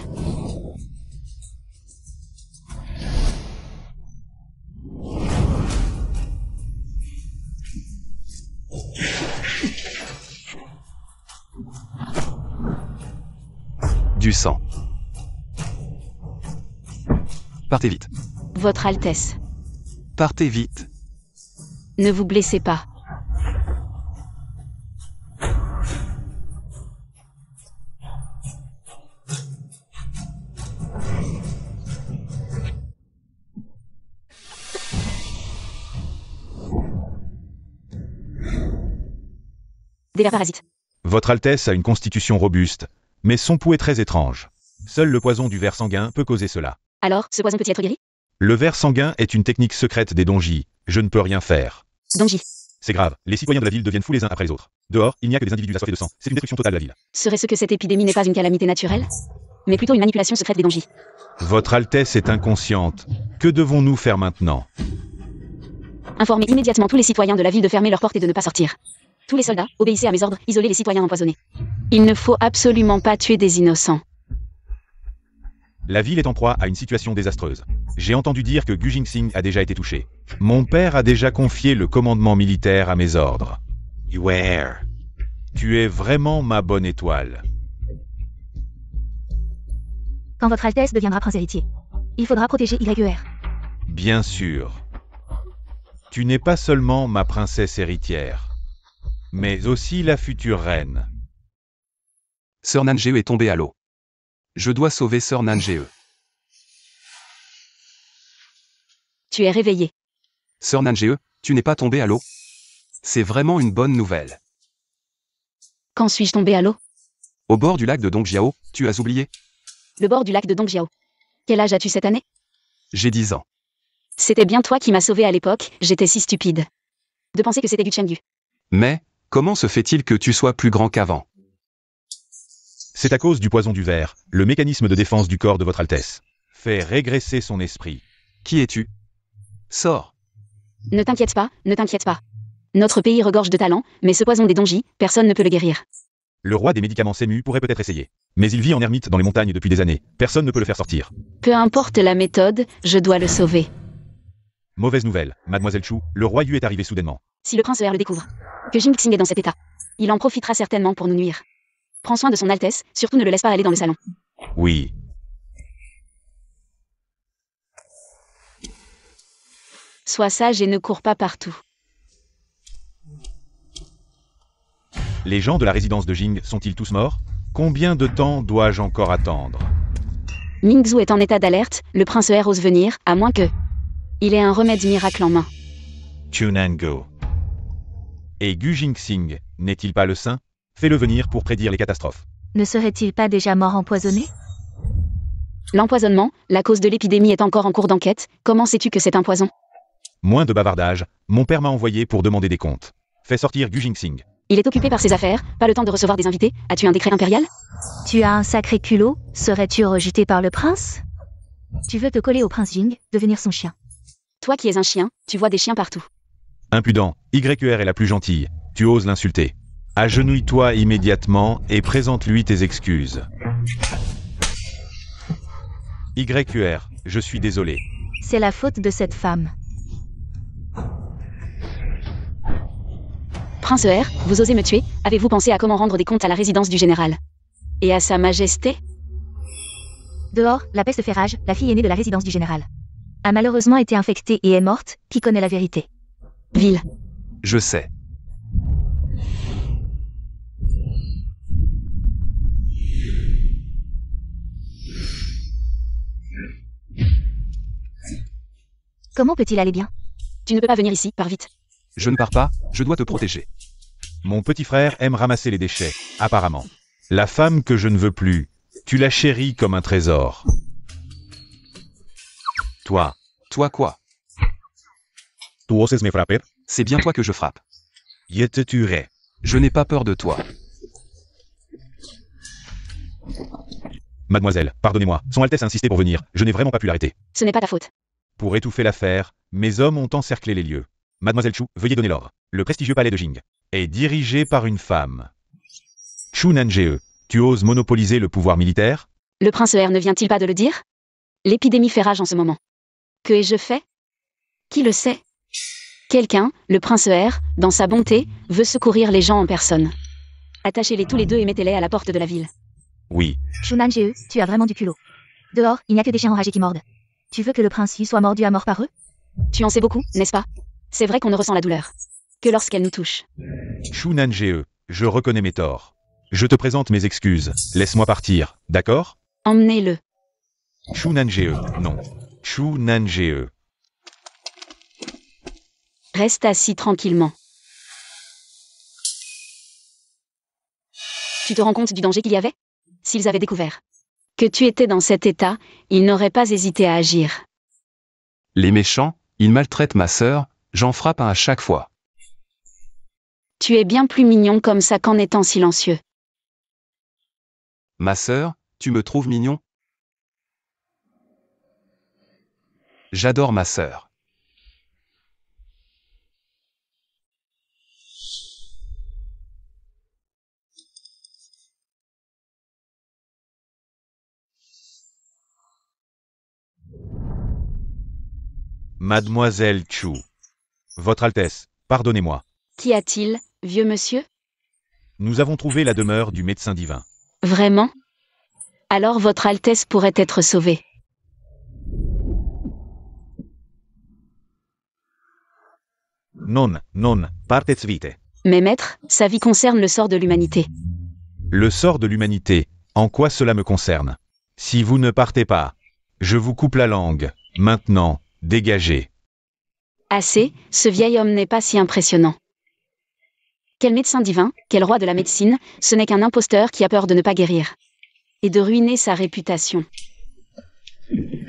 Du sang. Partez vite. Votre Altesse, Partez vite. ne vous blessez pas. Des vers parasites. Votre Altesse a une constitution robuste, mais son pouls est très étrange. Seul le poison du ver sanguin peut causer cela. Alors, ce poison peut-il être guéri? Le ver sanguin est une technique secrète des donjis. Je ne peux rien faire. Donji. C'est grave. Les citoyens de la ville deviennent fous les uns après les autres. Dehors, il n'y a que des individus assoiffés de sang. C'est une destruction totale de la ville. Serait-ce que cette épidémie n'est pas une calamité naturelle? Mais plutôt une manipulation secrète des Donji. Votre Altesse est inconsciente. Que devons-nous faire maintenant? Informez immédiatement tous les citoyens de la ville de fermer leurs portes et de ne pas sortir. Tous les soldats, obéissez à mes ordres, isolez les citoyens empoisonnés. Il ne faut absolument pas tuer des innocents. La ville est en proie à une situation désastreuse. J'ai entendu dire que Gu Jingxing a déjà été touché. Mon père a déjà confié le commandement militaire à mes ordres. Beware. Tu es vraiment ma bonne étoile. Quand votre Altesse deviendra prince héritier, il faudra protéger YER. Bien sûr. Tu n'es pas seulement ma princesse héritière, mais aussi la future reine. Sœur Nanjie est tombée à l'eau. Je dois sauver Sœur Nanjie. Tu es réveillé. Sœur Nanjie, tu n'es pas tombée à l'eau? C'est vraiment une bonne nouvelle. Quand suis-je tombé à l'eau? Au bord du lac de Dongjiao, tu as oublié? Le bord du lac de Dongjiao. Quel âge as-tu cette année? J'ai 10 ans. C'était bien toi qui m'as sauvé à l'époque, j'étais si stupide. De penser que c'était Gu Chengyu. Mais, comment se fait-il que tu sois plus grand qu'avant? C'est à cause du poison du ver, le mécanisme de défense du corps de votre Altesse. Fait régresser son esprit. Qui es-tu? Sors. Ne t'inquiète pas, ne t'inquiète pas. Notre pays regorge de talent, mais ce poison des Donji, personne ne peut le guérir. Le roi des médicaments Semu pourrait peut-être essayer. Mais il vit en ermite dans les montagnes depuis des années. Personne ne peut le faire sortir. Peu importe la méthode, je dois le sauver. Mauvaise nouvelle, Mademoiselle Chu, le roi Yu est arrivé soudainement. Si le prince ER le découvre, que Jingxing est dans cet état, il en profitera certainement pour nous nuire. Prends soin de son Altesse, surtout ne le laisse pas aller dans le salon. Oui. Sois sage et ne cours pas partout. Les gens de la résidence de Jing sont-ils tous morts? Combien de temps dois-je encore attendre? Mingzhu est en état d'alerte, le prince ER ose venir, à moins que... il ait un remède miracle en main. Chunango. Et Gu Jingxing, n'est-il pas le saint? Fais-le venir pour prédire les catastrophes. Ne serait-il pas déjà mort empoisonné? L'empoisonnement, la cause de l'épidémie est encore en cours d'enquête, comment sais-tu que c'est un poison? Moins de bavardage, mon père m'a envoyé pour demander des comptes. Fais sortir Gu Jingxing. Il est occupé par ses affaires, pas le temps de recevoir des invités, as-tu un décret impérial? Tu as un sacré culot, serais-tu rejeté par le prince? Tu veux te coller au prince Jing, devenir son chien. Toi qui es un chien, tu vois des chiens partout. Impudent, YER est la plus gentille. Tu oses l'insulter. Agenouille-toi immédiatement et présente-lui tes excuses. YER, je suis désolé. C'est la faute de cette femme. Prince ER, vous osez me tuer, avez-vous pensé à comment rendre des comptes à la résidence du général? Et à sa majesté? Dehors, la peste fait rage, la fille aînée de la résidence du général a malheureusement été infectée et est morte, qui connaît la vérité? Ville. Je sais. Comment peut-il aller bien? Tu ne peux pas venir ici, pars vite. Je ne pars pas, je dois te protéger. Mon petit frère aime ramasser les déchets, apparemment. La femme que je ne veux plus, tu la chéris comme un trésor. Toi, Toi quoi? tu oses me frapper? C'est bien toi que je frappe. Je te tuerai. Je n'ai pas peur de toi. Mademoiselle, pardonnez-moi, Son Altesse a insisté pour venir, je n'ai vraiment pas pu l'arrêter. Ce n'est pas ta faute. Pour étouffer l'affaire, mes hommes ont encerclé les lieux. Mademoiselle Chu, veuillez donner l'ordre. Le prestigieux palais de Jing est dirigé par une femme. Chu Nanjie, tu oses monopoliser le pouvoir militaire? Le prince R ne vient-il pas de le dire? L'épidémie fait rage en ce moment. Que ai-je fait? Qui le sait? Quelqu'un, le prince R, dans sa bonté, veut secourir les gens en personne. Attachez-les tous les deux et mettez-les à la porte de la ville. Oui. Chu Nanjie, tu as vraiment du culot. Dehors, il n'y a que des chiens enragés qui mordent. Tu veux que le prince Yi soit mordu à mort par eux? Tu en sais beaucoup, n'est-ce pas? C'est vrai qu'on ne ressent la douleur que lorsqu'elle nous touche. Chu Nanjie, je reconnais mes torts. Je te présente mes excuses. Laisse-moi partir, d'accord? Emmenez-le. Chu Nanjie, non. Chu Nanjie. Reste assis tranquillement. Tu te rends compte du danger qu'il y avait? S'ils avaient découvert que tu étais dans cet état, ils n'auraient pas hésité à agir. Les méchants, ils maltraitent ma sœur, j'en frappe un à chaque fois. Tu es bien plus mignon comme ça qu'en étant silencieux. Ma sœur, tu me trouves mignon? J'adore ma sœur. Mademoiselle Chu. Votre Altesse, pardonnez-moi. Qu'y a-t-il, vieux monsieur? Nous avons trouvé la demeure du médecin divin. Vraiment? Alors votre Altesse pourrait être sauvée. Non, partes vite. Mais maître, sa vie concerne le sort de l'humanité. Le sort de l'humanité, en quoi cela me concerne? Si vous ne partez pas, je vous coupe la langue. Maintenant, dégagez. Assez, ce vieil homme n'est pas si impressionnant. Quel médecin divin, quel roi de la médecine, ce n'est qu'un imposteur qui a peur de ne pas guérir. Et de ruiner sa réputation.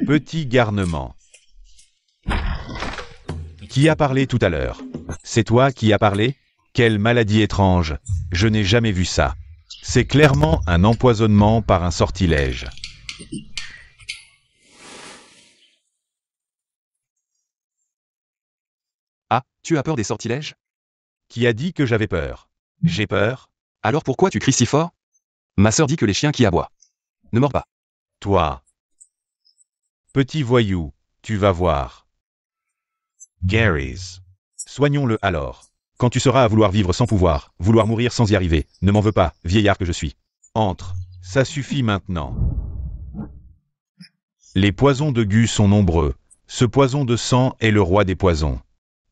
Petit garnement. Qui a parlé tout à l'heure? C'est toi qui as parlé? Quelle maladie étrange. Je n'ai jamais vu ça. C'est clairement un empoisonnement par un sortilège. Ah, tu as peur des sortilèges? Qui a dit que j'avais peur? J'ai peur? Alors pourquoi tu cries si fort? Ma sœur dit que les chiens qui aboient ne mordent pas. Toi. Petit voyou, tu vas voir. Garys. Soignons-le alors. Quand tu seras à vouloir vivre sans pouvoir, vouloir mourir sans y arriver, ne m'en veux pas, vieillard que je suis. Entre. Ça suffit maintenant. Les poisons de Gu sont nombreux. Ce poison de sang est le roi des poisons.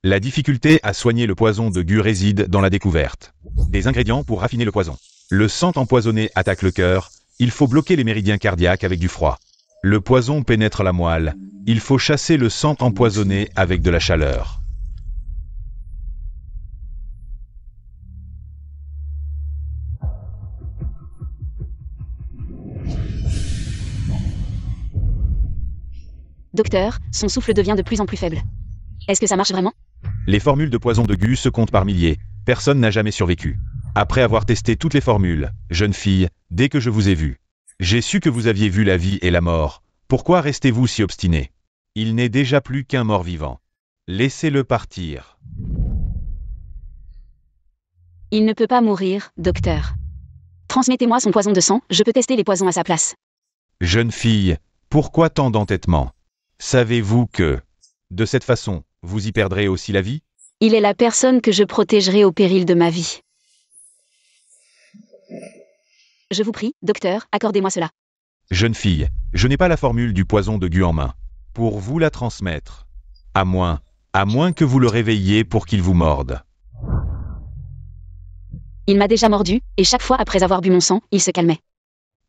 La difficulté à soigner le poison de Gu réside dans la découverte des ingrédients pour raffiner le poison. Le sang empoisonné attaque le cœur, il faut bloquer les méridiens cardiaques avec du froid. Le poison pénètre la moelle, il faut chasser le sang empoisonné avec de la chaleur. Docteur, son souffle devient de plus en plus faible. Est-ce que ça marche vraiment? Les formules de poison de Gu se comptent par milliers. Personne n'a jamais survécu. Après avoir testé toutes les formules, jeune fille, dès que je vous ai vue, j'ai su que vous aviez vu la vie et la mort. Pourquoi restez-vous si obstiné? Il n'est déjà plus qu'un mort-vivant. Laissez-le partir. Il ne peut pas mourir, docteur. Transmettez-moi son poison de sang, je peux tester les poisons à sa place. Jeune fille, pourquoi tant d'entêtement? Savez-vous que, de cette façon, vous y perdrez aussi la vie? Il est la personne que je protégerai au péril de ma vie. Je vous prie, docteur, accordez-moi cela. Jeune fille, je n'ai pas la formule du poison de Gu en main. Pour vous la transmettre. À moins que vous le réveilliez pour qu'il vous morde. Il m'a déjà mordu, et chaque fois après avoir bu mon sang, il se calmait.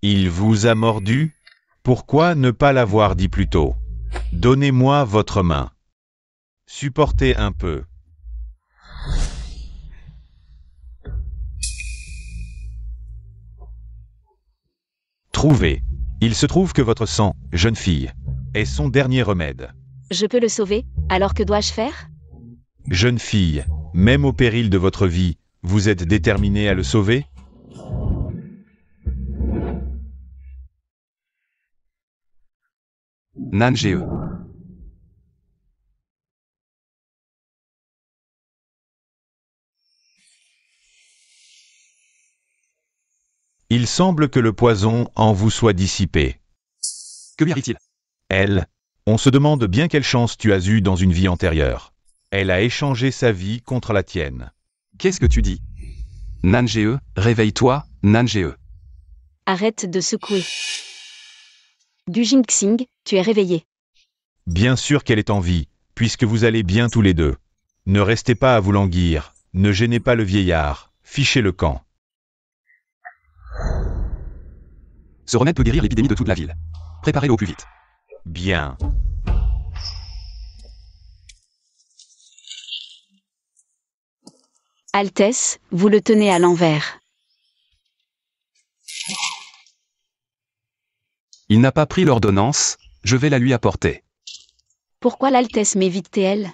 Il vous a mordu? Pourquoi ne pas l'avoir dit plus tôt? Donnez-moi votre main. Supportez un peu. Trouvé. Il se trouve que votre sang, jeune fille, est son dernier remède. Je peux le sauver, alors que dois-je faire? Jeune fille, même au péril de votre vie, vous êtes déterminée à le sauver? Nange. Il semble que le poison en vous soit dissipé. Que lui arrive-t-il? Elle, on se demande bien quelle chance tu as eue dans une vie antérieure. Elle a échangé sa vie contre la tienne. Qu'est-ce que tu dis? Nange, réveille-toi, Nange. Arrête de secouer. Du Jinxing, tu es réveillé. Bien sûr qu'elle est en vie, puisque vous allez bien tous les deux. Ne restez pas à vous languir, ne gênez pas le vieillard, fichez le camp. Ce remède peut guérir l'épidémie de toute la ville. Préparez-le au plus vite. Bien. Altesse, vous le tenez à l'envers. Il n'a pas pris l'ordonnance, je vais la lui apporter. Pourquoi l'Altesse m'évite-t-elle?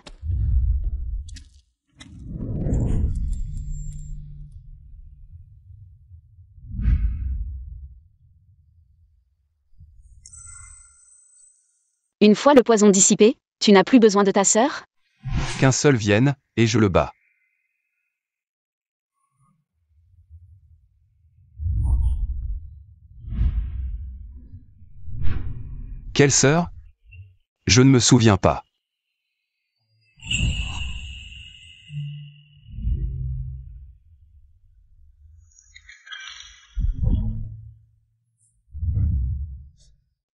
Une fois le poison dissipé, tu n'as plus besoin de ta sœur? Qu'un seul vienne, et je le bats. Quelle sœur? Je ne me souviens pas.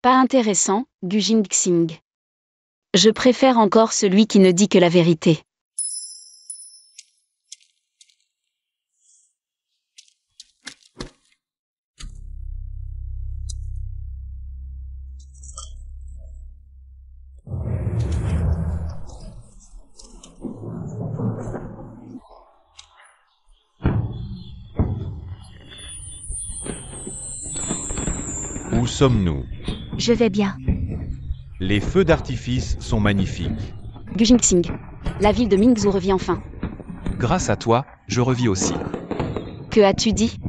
Pas intéressant, du Jinxing. Je préfère encore celui qui ne dit que la vérité. Où sommes-nous? Je vais bien. Les feux d'artifice sont magnifiques. Du Jinxing. La ville de Mingzhou revit enfin. Grâce à toi, je revis aussi. Que as-tu dit?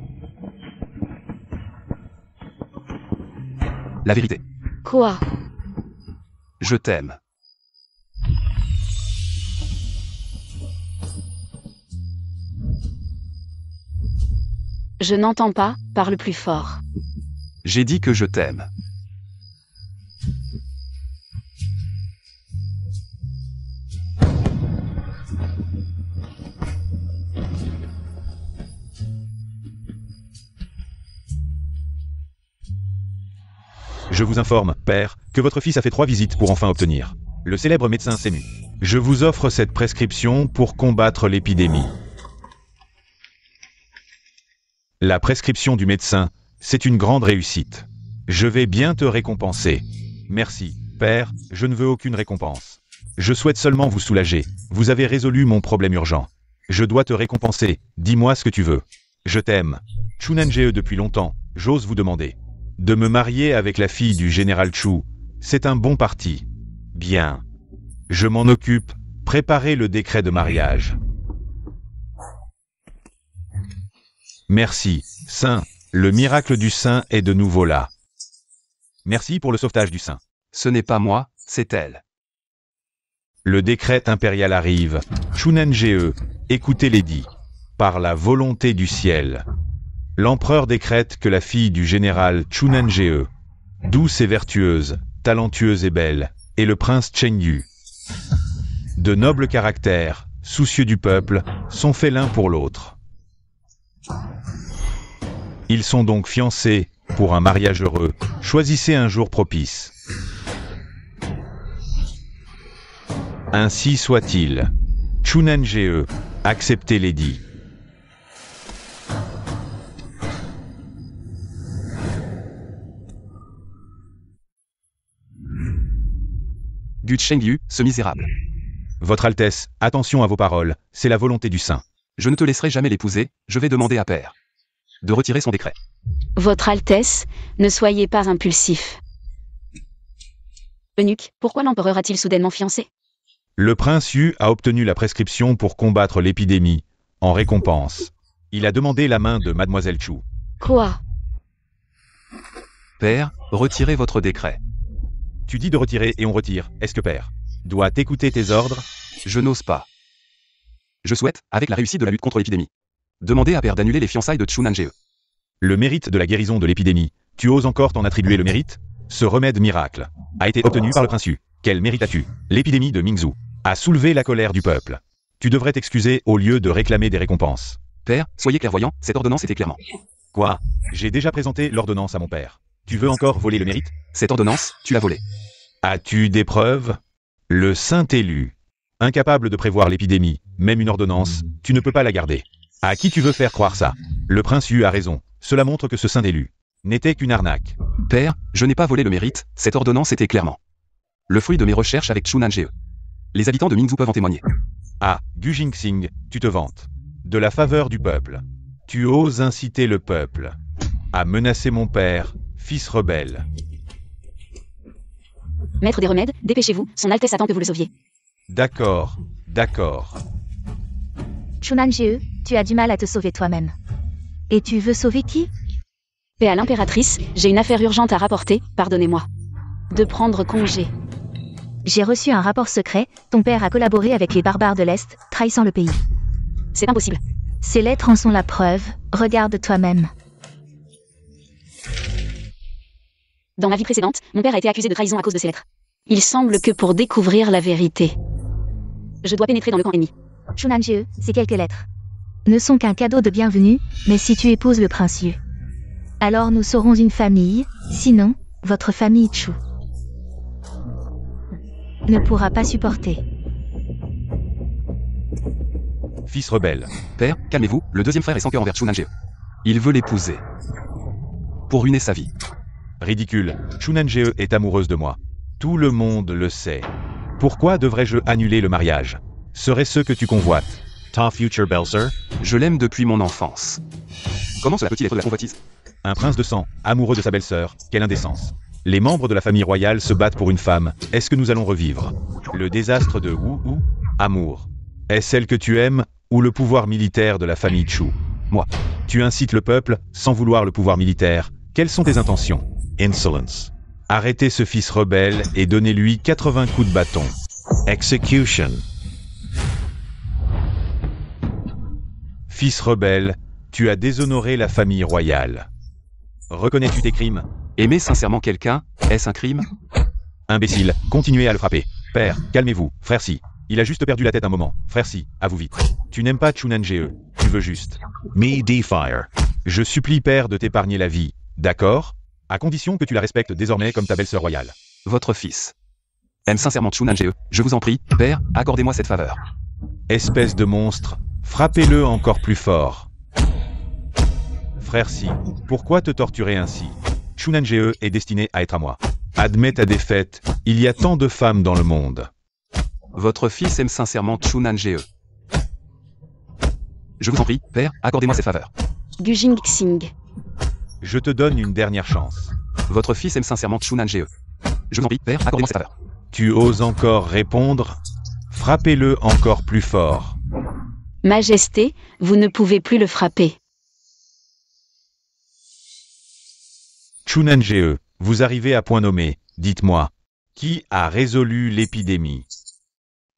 La vérité. Quoi? Je t'aime. Je n'entends pas, parle plus fort. J'ai dit que je t'aime. Je vous informe, père, que votre fils a fait 3 visites pour enfin obtenir. Le célèbre médecin Semu. Je vous offre cette prescription pour combattre l'épidémie. La prescription du médecin, c'est une grande réussite. Je vais bien te récompenser. Merci, père, je ne veux aucune récompense. Je souhaite seulement vous soulager. Vous avez résolu mon problème urgent. Je dois te récompenser. Dis-moi ce que tu veux. Je t'aime. Chu Nange depuis longtemps, j'ose vous demander. De me marier avec la fille du général Chu, c'est un bon parti. Bien. Je m'en occupe. Préparez le décret de mariage. Merci, Saint. Le miracle du Saint est de nouveau là. Merci pour le sauvetage du Saint. Ce n'est pas moi, c'est elle. Le décret impérial arrive. Chu Nange, écoutez l'édit. Par la volonté du ciel. L'empereur décrète que la fille du général Chu Nange, douce et vertueuse, talentueuse et belle, et le prince Chen Yu, de noble caractère, soucieux du peuple, sont faits l'un pour l'autre. Ils sont donc fiancés, pour un mariage heureux, choisissez un jour propice. Ainsi soit-il. Chu Nange, acceptez l'édit. Du Chengyu, ce misérable. Votre Altesse, attention à vos paroles, c'est la volonté du Saint. Je ne te laisserai jamais l'épouser, je vais demander à Père de retirer son décret. Votre Altesse, ne soyez pas impulsif. Eunuque, pourquoi l'empereur a-t-il soudainement fiancé? Le prince Yu a obtenu la prescription pour combattre l'épidémie. En récompense, il a demandé la main de Mademoiselle Chu. Quoi? Père, retirez votre décret. Tu dis de retirer et on retire. Est-ce que père doit écouter tes ordres? Je n'ose pas. Je souhaite, avec la réussite de la lutte contre l'épidémie, demander à Père d'annuler les fiançailles de Chu Nanjie. Le mérite de la guérison de l'épidémie, tu oses encore t'en attribuer le mérite? Ce remède miracle a été obtenu par le prince Yu. Quel mérite as-tu? L'épidémie de Mingzhu a soulevé la colère du peuple. Tu devrais t'excuser au lieu de réclamer des récompenses. Père, soyez clairvoyant, cette ordonnance était clairement. Quoi? J'ai déjà présenté l'ordonnance à mon père. Tu veux encore voler le mérite? Cette ordonnance, tu l'as volée. As-tu des preuves? Le saint élu, incapable de prévoir l'épidémie, même une ordonnance, tu ne peux pas la garder. À qui tu veux faire croire ça? Le prince Yu a raison. Cela montre que ce saint élu n'était qu'une arnaque. Père, je n'ai pas volé le mérite, cette ordonnance était clairement le fruit de mes recherches avec Chu Nanjie. Les habitants de Mingzhu peuvent en témoigner. Ah, Gu Jingxing, tu te vantes de la faveur du peuple. Tu oses inciter le peuple à menacer mon père, fils rebelle. Maître des remèdes, dépêchez-vous, son Altesse attend que vous le sauviez. D'accord, d'accord. Chu Nanjie, tu as du mal à te sauver toi-même. Et tu veux sauver qui? Paix à l'impératrice, j'ai une affaire urgente à rapporter, pardonnez-moi. De prendre congé. J'ai reçu un rapport secret, ton père a collaboré avec les barbares de l'Est, trahissant le pays. C'est impossible. Ces lettres en sont la preuve, regarde toi-même. Dans ma vie précédente, mon père a été accusé de trahison à cause de ces lettres. Il semble que pour découvrir la vérité, je dois pénétrer dans le camp ennemi. Chu Nanjie, ces quelques lettres ne sont qu'un cadeau de bienvenue, mais si tu épouses le prince Yu, alors nous serons une famille, sinon, votre famille Chu ne pourra pas supporter. Fils rebelle. Père, calmez-vous, le deuxième frère est sans cœur envers Chu Nanjie. Il veut l'épouser pour ruiner sa vie. Ridicule, Chu Nanjie est amoureuse de moi. Tout le monde le sait. Pourquoi devrais-je annuler le mariage? Serait-ce que tu convoites? Ta future belle-sœur? Je l'aime depuis mon enfance. Comment cela peut-il être de la convoitise? Un prince de sang, amoureux de sa belle-sœur, quelle indécence. Les membres de la famille royale se battent pour une femme. Est-ce que nous allons revivre le désastre de Wu Wu? Amour. Est-ce celle que tu aimes, ou le pouvoir militaire de la famille Chu? Moi. Tu incites le peuple, sans vouloir le pouvoir militaire. Quelles sont tes intentions? Insolence. Arrêtez ce fils rebelle et donnez-lui 80 coups de bâton. Execution. Fils rebelle, tu as déshonoré la famille royale. Reconnais-tu tes crimes? Aimer sincèrement quelqu'un, est-ce un crime? Imbécile, continuez à le frapper. Père, calmez-vous, frère Si. Il a juste perdu la tête un moment. Frère Si, à vous vite. Tu n'aimes pas Chu Nanjie, tu veux juste me defire. Je supplie père de t'épargner la vie, d'accord? À condition que tu la respectes désormais comme ta belle-sœur royale. Votre fils aime sincèrement Chu Nanjie. Je vous en prie, père, accordez-moi cette faveur. Espèce de monstre, frappez-le encore plus fort. Frère Si, pourquoi te torturer ainsi? Chu Nanjie est destiné à être à moi. Admets ta défaite, il y a tant de femmes dans le monde. Votre fils aime sincèrement Chu Nanjie. Je vous en prie, père, accordez-moi cette faveur. Gu Jingxing. Je te donne une dernière chance. Votre fils aime sincèrement Chu Nanjie. Je vous en prie, père, accordez-moi cette faveur. Tu oses encore répondre? Frappez-le encore plus fort. Majesté, vous ne pouvez plus le frapper. Chu Nanjie, vous arrivez à point nommé. Dites-moi, qui a résolu l'épidémie?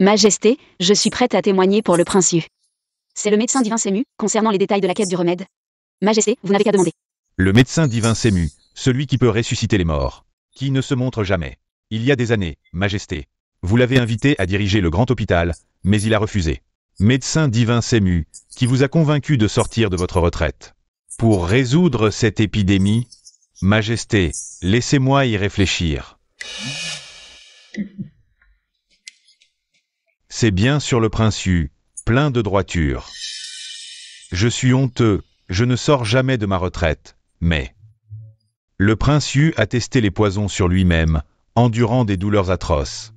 Majesté, je suis prête à témoigner pour le prince Yu. C'est le médecin divin Semu, concernant les détails de la quête du remède. Majesté, vous n'avez qu'à demander. Le médecin divin Semu, celui qui peut ressusciter les morts, qui ne se montre jamais. Il y a des années, Majesté, vous l'avez invité à diriger le grand hôpital, mais il a refusé. Médecin divin Semu, qui vous a convaincu de sortir de votre retraite. Pour résoudre cette épidémie, Majesté, laissez-moi y réfléchir. C'est bien sur le prince Yu, plein de droiture. Je suis honteux, je ne sors jamais de ma retraite, mais... Le prince Yu a testé les poisons sur lui-même, endurant des douleurs atroces.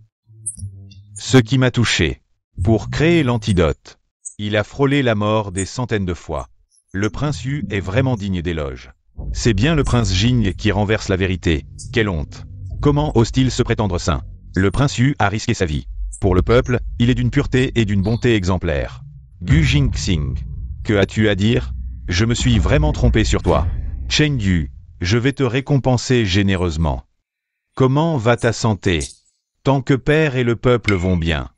Ce qui m'a touché. Pour créer l'antidote, il a frôlé la mort des centaines de fois. Le prince Yu est vraiment digne d'éloge. C'est bien le prince Jing qui renverse la vérité. Quelle honte. Comment ose-t-il se prétendre saint? Le prince Yu a risqué sa vie. Pour le peuple, il est d'une pureté et d'une bonté exemplaires. Gu Jingxing. Que as-tu à dire? Je me suis vraiment trompé sur toi. Chen Yu, je vais te récompenser généreusement. Comment va ta santé? Tant que père et le peuple vont bien.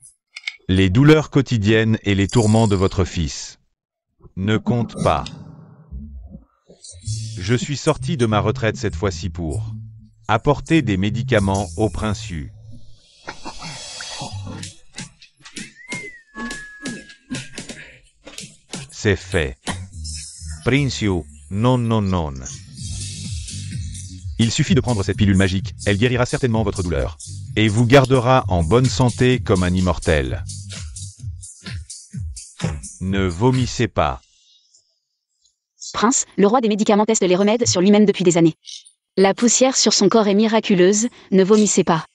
Les douleurs quotidiennes et les tourments de votre fils ne comptent pas. Je suis sorti de ma retraite cette fois-ci pour apporter des médicaments au prince Yu. C'est fait. Prince Yu, non, non, non. Il suffit de prendre cette pilule magique, elle guérira certainement votre douleur. Et vous gardera en bonne santé comme un immortel. Ne vomissez pas. Prince, le roi des médicaments teste les remèdes sur lui-même depuis des années. La poussière sur son corps est miraculeuse, ne vomissez pas.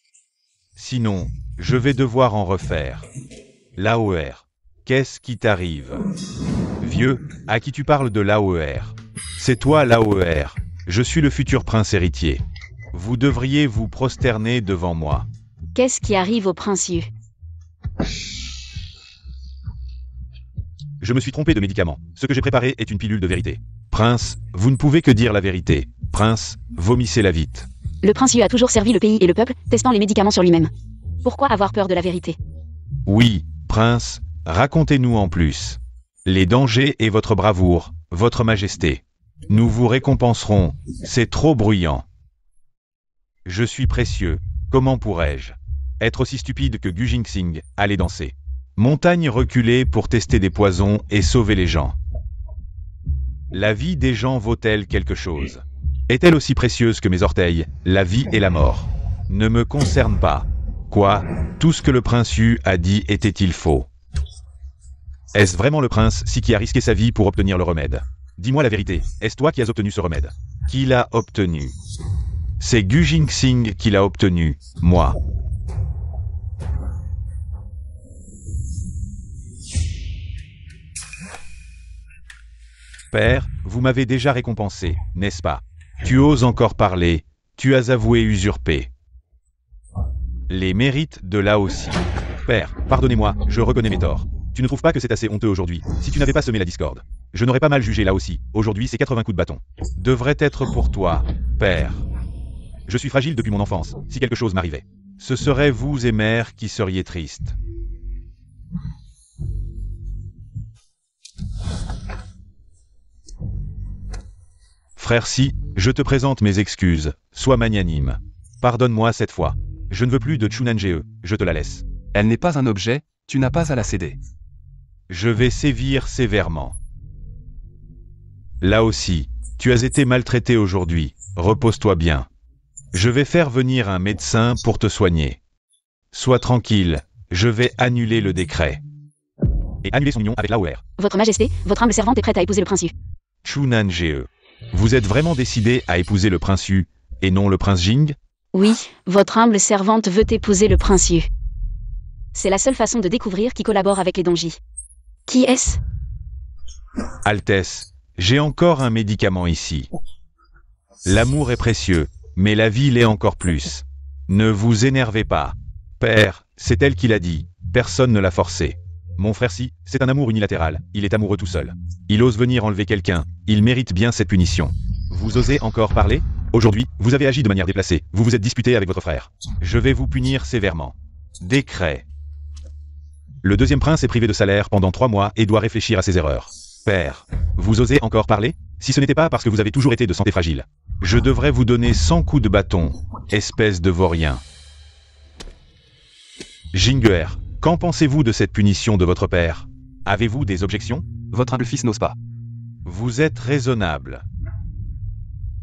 Sinon, je vais devoir en refaire. L'AOR. Qu'est-ce qui t'arrive? Vieux, à qui tu parles de l'AOR? C'est toi l'AOR. Je suis le futur prince héritier. Vous devriez vous prosterner devant moi. Qu'est-ce qui arrive au prince Yu? Je me suis trompé de médicament. Ce que j'ai préparé est une pilule de vérité. Prince, vous ne pouvez que dire la vérité. Prince, vomissez-la vite. Le prince Yu a toujours servi le pays et le peuple, testant les médicaments sur lui-même. Pourquoi avoir peur de la vérité? Oui, prince, racontez-nous en plus. Les dangers et votre bravoure, votre majesté. Nous vous récompenserons, c'est trop bruyant. Je suis précieux, comment pourrais-je être aussi stupide que Gu Jingxing, aller danser? Montagne reculée pour tester des poisons et sauver les gens. La vie des gens vaut-elle quelque chose? Est-elle aussi précieuse que mes orteils, la vie et la mort? Ne me concerne pas. Quoi? Tout ce que le prince Yu a dit était-il faux? Est-ce vraiment le prince Si qui a risqué sa vie pour obtenir le remède? Dis-moi la vérité, est-ce toi qui as obtenu ce remède? Qui l'a obtenu? C'est Gu Jingxing qui l'a obtenu, moi. Père, vous m'avez déjà récompensé, n'est-ce pas? Tu oses encore parler, tu as avoué usurper. Les mérites de là aussi. Père, pardonnez-moi, je reconnais mes torts. Tu ne trouves pas que c'est assez honteux aujourd'hui? Si tu n'avais pas semé la discorde, je n'aurais pas mal jugé là aussi. Aujourd'hui, c'est 80 coups de bâton. Devrait être pour toi, père. Je suis fragile depuis mon enfance. Si quelque chose m'arrivait, ce serait vous et mère qui seriez tristes. Frère Si, je te présente mes excuses. Sois magnanime. Pardonne-moi cette fois. Je ne veux plus de Chunange, je te la laisse. Elle n'est pas un objet, tu n'as pas à la céder. Je vais sévir sévèrement. Là aussi, tu as été maltraité aujourd'hui, repose-toi bien. Je vais faire venir un médecin pour te soigner. Sois tranquille, je vais annuler le décret. Et annuler son union avec l'AOR. Votre majesté, votre humble servante est prête à épouser le prince Yu. Chunange, vous êtes vraiment décidé à épouser le prince Yu, et non le prince Jing? Oui, votre humble servante veut épouser le prince Yu. C'est la seule façon de découvrir qui collabore avec les Donji. Qui est-ce? Altesse, j'ai encore un médicament ici. L'amour est précieux, mais la vie l'est encore plus. Ne vous énervez pas. Père, c'est elle qui l'a dit, personne ne l'a forcé. Mon frère Si, c'est un amour unilatéral, il est amoureux tout seul. Il ose venir enlever quelqu'un, il mérite bien cette punition. Vous osez encore parler? Aujourd'hui, vous avez agi de manière déplacée, vous vous êtes disputé avec votre frère. Je vais vous punir sévèrement. Décret. Le deuxième prince est privé de salaire pendant 3 mois et doit réfléchir à ses erreurs. Père, vous osez encore parler? Si ce n'était pas parce que vous avez toujours été de santé fragile, je devrais vous donner 100 coups de bâton, espèce de vaurien. Jinguer, qu'en pensez-vous de cette punition de votre père? Avez-vous des objections? Votre humble fils n'ose pas. Vous êtes raisonnable.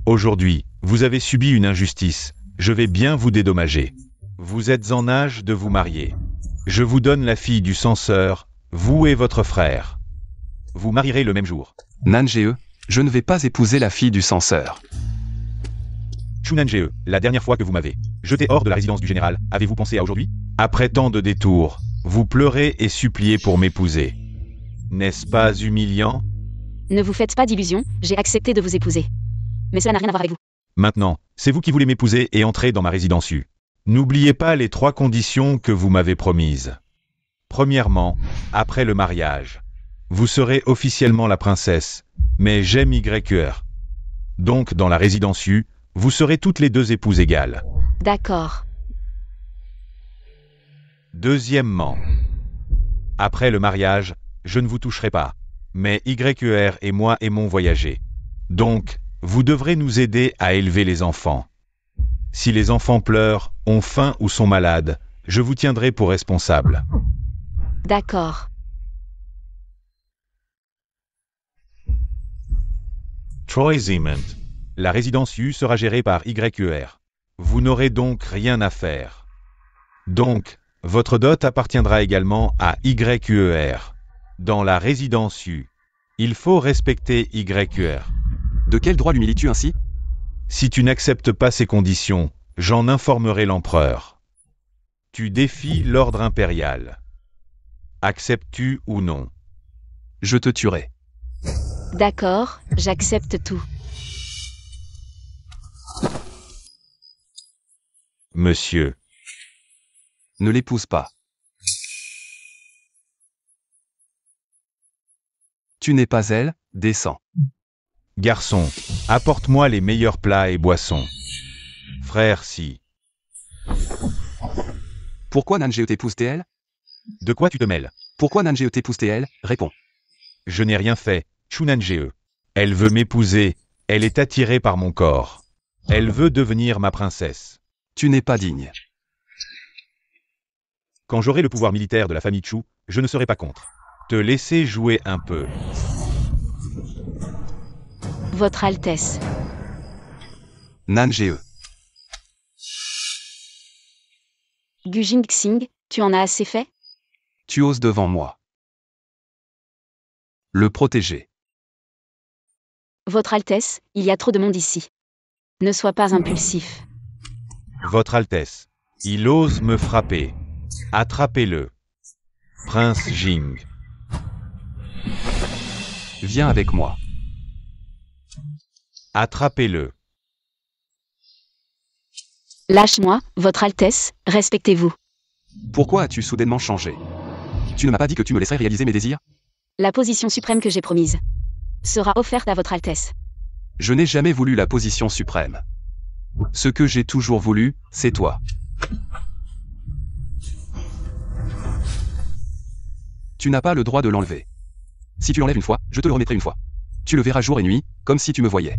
Aujourd'hui, vous avez subi une injustice, je vais bien vous dédommager. Vous êtes en âge de vous marier. Je vous donne la fille du censeur, vous et votre frère. Vous marierez le même jour. Nange, je ne vais pas épouser la fille du censeur. Chunange, la dernière fois que vous m'avez jeté hors de la résidence du général, avez-vous pensé à aujourd'hui? Après tant de détours, vous pleurez et suppliez pour m'épouser. N'est-ce pas humiliant? Ne vous faites pas d'illusions, j'ai accepté de vous épouser. Mais cela n'a rien à voir avec vous. Maintenant, c'est vous qui voulez m'épouser et entrer dans ma résidence U. N'oubliez pas les 3 conditions que vous m'avez promises. Premièrement, après le mariage, vous serez officiellement la princesse, mais j'aime YQR. Donc, dans la résidence U, vous serez toutes les 2 épouses égales. D'accord. Deuxièmement, après le mariage, je ne vous toucherai pas, mais YQR et moi aimons voyager. Donc, vous devrez nous aider à élever les enfants. Si les enfants pleurent, ont faim ou sont malades, je vous tiendrai pour responsable. D'accord. Troy Zement. La résidence U sera gérée par YQR. Vous n'aurez donc rien à faire. Donc, votre dot appartiendra également à YQR. Dans la résidence U, il faut respecter YQR. De quel droit l'humilies-tu ainsi? Si tu n'acceptes pas ces conditions, j'en informerai l'empereur. Tu défies l'ordre impérial. Acceptes-tu ou non? Je te tuerai. D'accord, j'accepte tout. Monsieur, Ne l'épouse pas. Tu n'es pas elle, descends. garçon, apporte-moi les meilleurs plats et boissons. Frère, si. Pourquoi Nanjeo t'épouse TL? De quoi tu te mêles? Pourquoi Nanjeo t'épouse TL? Réponds. Je n'ai rien fait, Chunangeo. Elle veut m'épouser, elle est attirée par mon corps. Elle veut devenir ma princesse. Tu n'es pas digne. Quand j'aurai le pouvoir militaire de la famille Chu, je ne serai pas contre. Te laisser jouer un peu. Votre Altesse. Nanjeo. Gu Jingxing, tu en as assez fait? Tu oses devant moi. Le protéger. Votre Altesse, il y a trop de monde ici. Ne sois pas impulsif. Votre Altesse, il ose me frapper. Attrapez-le. Prince Jing. Viens avec moi. Attrapez-le. Lâche-moi, Votre Altesse, respectez-vous. Pourquoi as-tu soudainement changé? Tu ne m'as pas dit que tu me laisserais réaliser mes désirs? La position suprême que j'ai promise sera offerte à Votre Altesse. Je n'ai jamais voulu la position suprême. Ce que j'ai toujours voulu, c'est toi. Tu n'as pas le droit de l'enlever. Si tu l'enlèves une fois, je te le remettrai une fois. Tu le verras jour et nuit, comme si tu me voyais.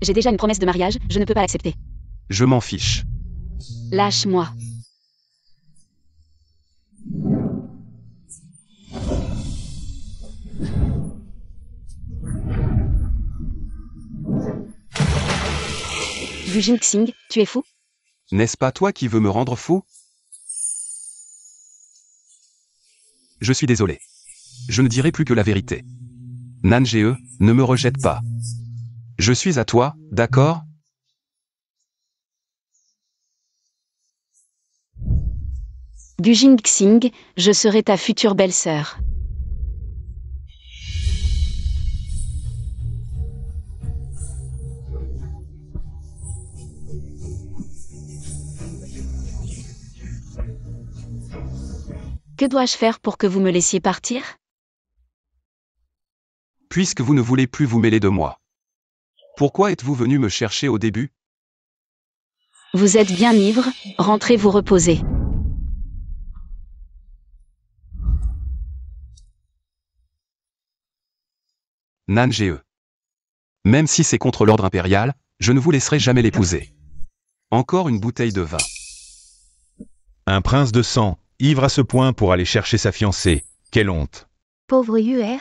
J'ai déjà une promesse de mariage, je ne peux pas l'accepter. Je m'en fiche. Lâche-moi. Gu Jingxing, tu es fou? N'est-ce pas toi qui veux me rendre fou? Je suis désolé. Je ne dirai plus que la vérité. Nanjeo, ne me rejette pas. Je suis à toi, d'accord? Gu Jingxing, je serai ta future belle-sœur. Que dois-je faire pour que vous me laissiez partir? Puisque vous ne voulez plus vous mêler de moi. Pourquoi êtes-vous venu me chercher au début? Vous êtes bien ivre, rentrez vous reposer. Nanjeo. Même si c'est contre l'ordre impérial, je ne vous laisserai jamais l'épouser. Encore une bouteille de vin. Un prince de sang, ivre à ce point pour aller chercher sa fiancée. Quelle honte. Pauvre UR.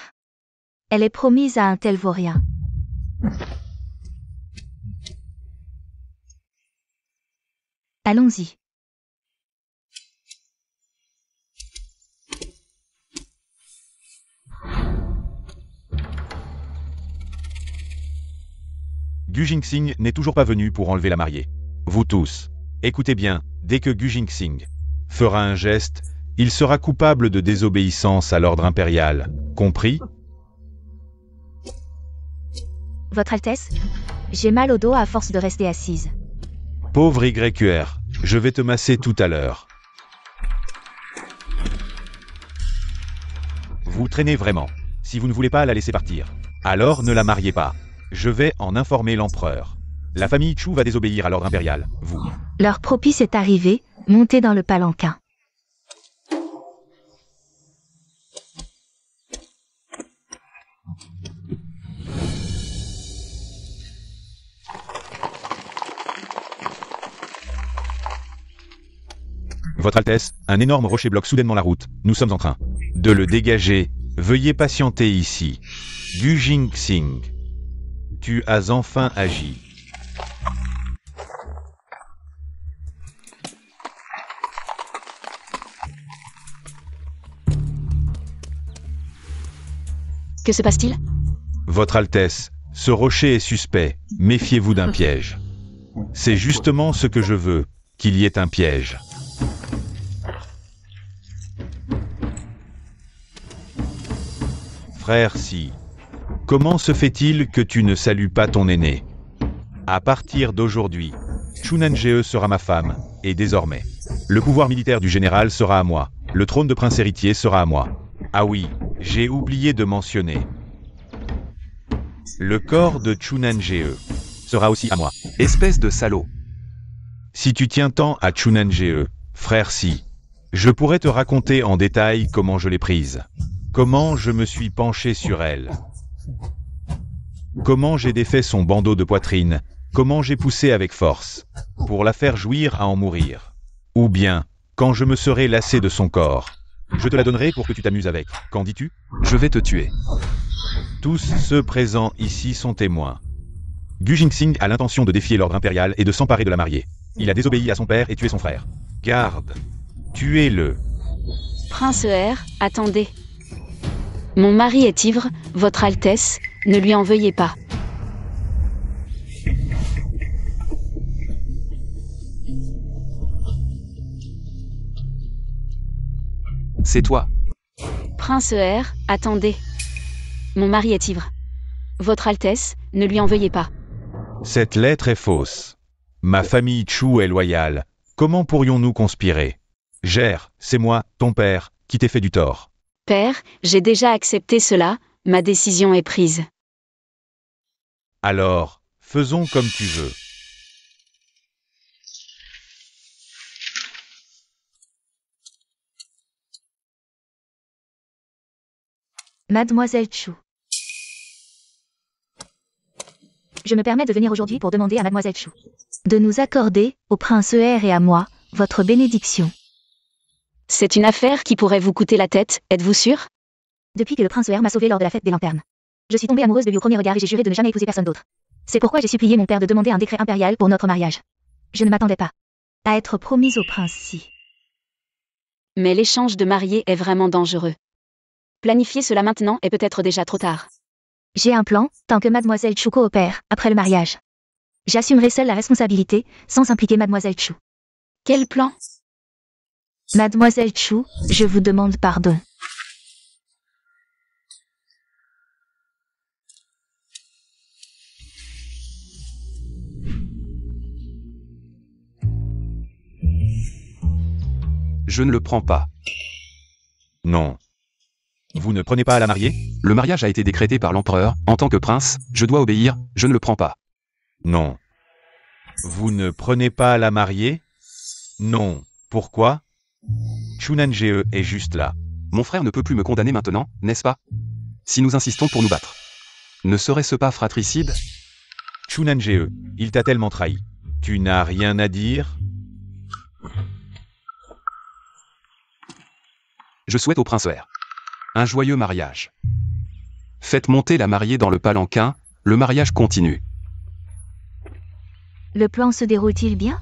Elle est promise à un tel vaurien. Allons-y. Gu Jingxing n'est toujours pas venu pour enlever la mariée. Vous tous, écoutez bien, dès que Gu Jingxing fera un geste, il sera coupable de désobéissance à l'ordre impérial. Compris? Votre Altesse, J'ai mal au dos à force de rester assise. Pauvre YQR, je vais te masser tout à l'heure. Vous traînez vraiment. Si vous ne voulez pas la laisser partir, alors ne la mariez pas. Je vais en informer l'empereur. La famille Chu va désobéir à l'ordre impérial. Vous. L'heure propice est arrivée, montez dans le palanquin. Votre Altesse, un énorme rocher bloque soudainement la route. Nous sommes en train de le dégager. Veuillez patienter ici. Gu Jingxing. Tu as enfin agi. Que se passe-t-il? Votre Altesse, ce rocher est suspect. Méfiez-vous d'un piège. C'est justement ce que je veux, qu'il y ait un piège. Frère Si, comment se fait-il que tu ne salues pas ton aîné? À partir d'aujourd'hui, Chu Nangee sera ma femme, et désormais, le pouvoir militaire du général sera à moi, le trône de prince héritier sera à moi. Ah oui, j'ai oublié de mentionner. Le corps de Chu Nangee sera aussi à moi. Espèce de salaud. Si tu tiens tant à Chu Nangee, frère Si, je pourrais te raconter en détail comment je l'ai prise. Comment je me suis penché sur elle. Comment j'ai défait son bandeau de poitrine. Comment j'ai poussé avec force. Pour la faire jouir à en mourir. Ou bien, quand je me serai lassé de son corps. Je te la donnerai pour que tu t'amuses avec. Qu'en dis-tu? Je vais te tuer. Tous ceux présents ici sont témoins. Gu Jingxing a l'intention de défier l'ordre impérial et de s'emparer de la mariée. Il a désobéi à son père et tué son frère. Garde. Tuez-le. Prince R, attendez. Mon mari est ivre, votre Altesse, ne lui en veuillez pas. C'est toi. Prince R, attendez. Mon mari est ivre. Votre Altesse, ne lui en veuillez pas. Cette lettre est fausse. Ma famille Chu est loyale. Comment pourrions-nous conspirer? Gère, c'est moi, ton père, qui t'ai fait du tort. Père, j'ai déjà accepté cela, ma décision est prise. Alors, faisons comme tu veux. Mademoiselle Chu. Je me permets de venir aujourd'hui pour demander à Mademoiselle Chu de nous accorder, au prince R et à moi, votre bénédiction. C'est une affaire qui pourrait vous coûter la tête, êtes-vous sûr? Depuis que le prince R m'a sauvée lors de la fête des lanternes. Je suis tombée amoureuse de lui au premier regard et j'ai juré de ne jamais épouser personne d'autre. C'est pourquoi j'ai supplié mon père de demander un décret impérial pour notre mariage. Je ne m'attendais pas à être promise au prince Si. Mais l'échange de mariés est vraiment dangereux. Planifier cela maintenant est peut-être déjà trop tard. J'ai un plan, tant que Mademoiselle Chu coopère, après le mariage. J'assumerai seule la responsabilité, sans impliquer Mademoiselle Chu. Quel plan? Mademoiselle Chu, je vous demande pardon. Je ne le prends pas. Non. Vous ne prenez pas à la mariée? Le mariage a été décrété par l'empereur. En tant que prince, je dois obéir, je ne le prends pas. Non. Vous ne prenez pas à la mariée? Non. Pourquoi? Chu Nangee est juste là. Mon frère ne peut plus me condamner maintenant, n'est-ce pas? Si nous insistons pour nous battre. Ne serait-ce pas fratricide? Chu Nangee, il t'a tellement trahi. Tu n'as rien à dire? Je souhaite au prince R un joyeux mariage. Faites monter la mariée dans le palanquin, le mariage continue. Le plan se déroule-t-il bien?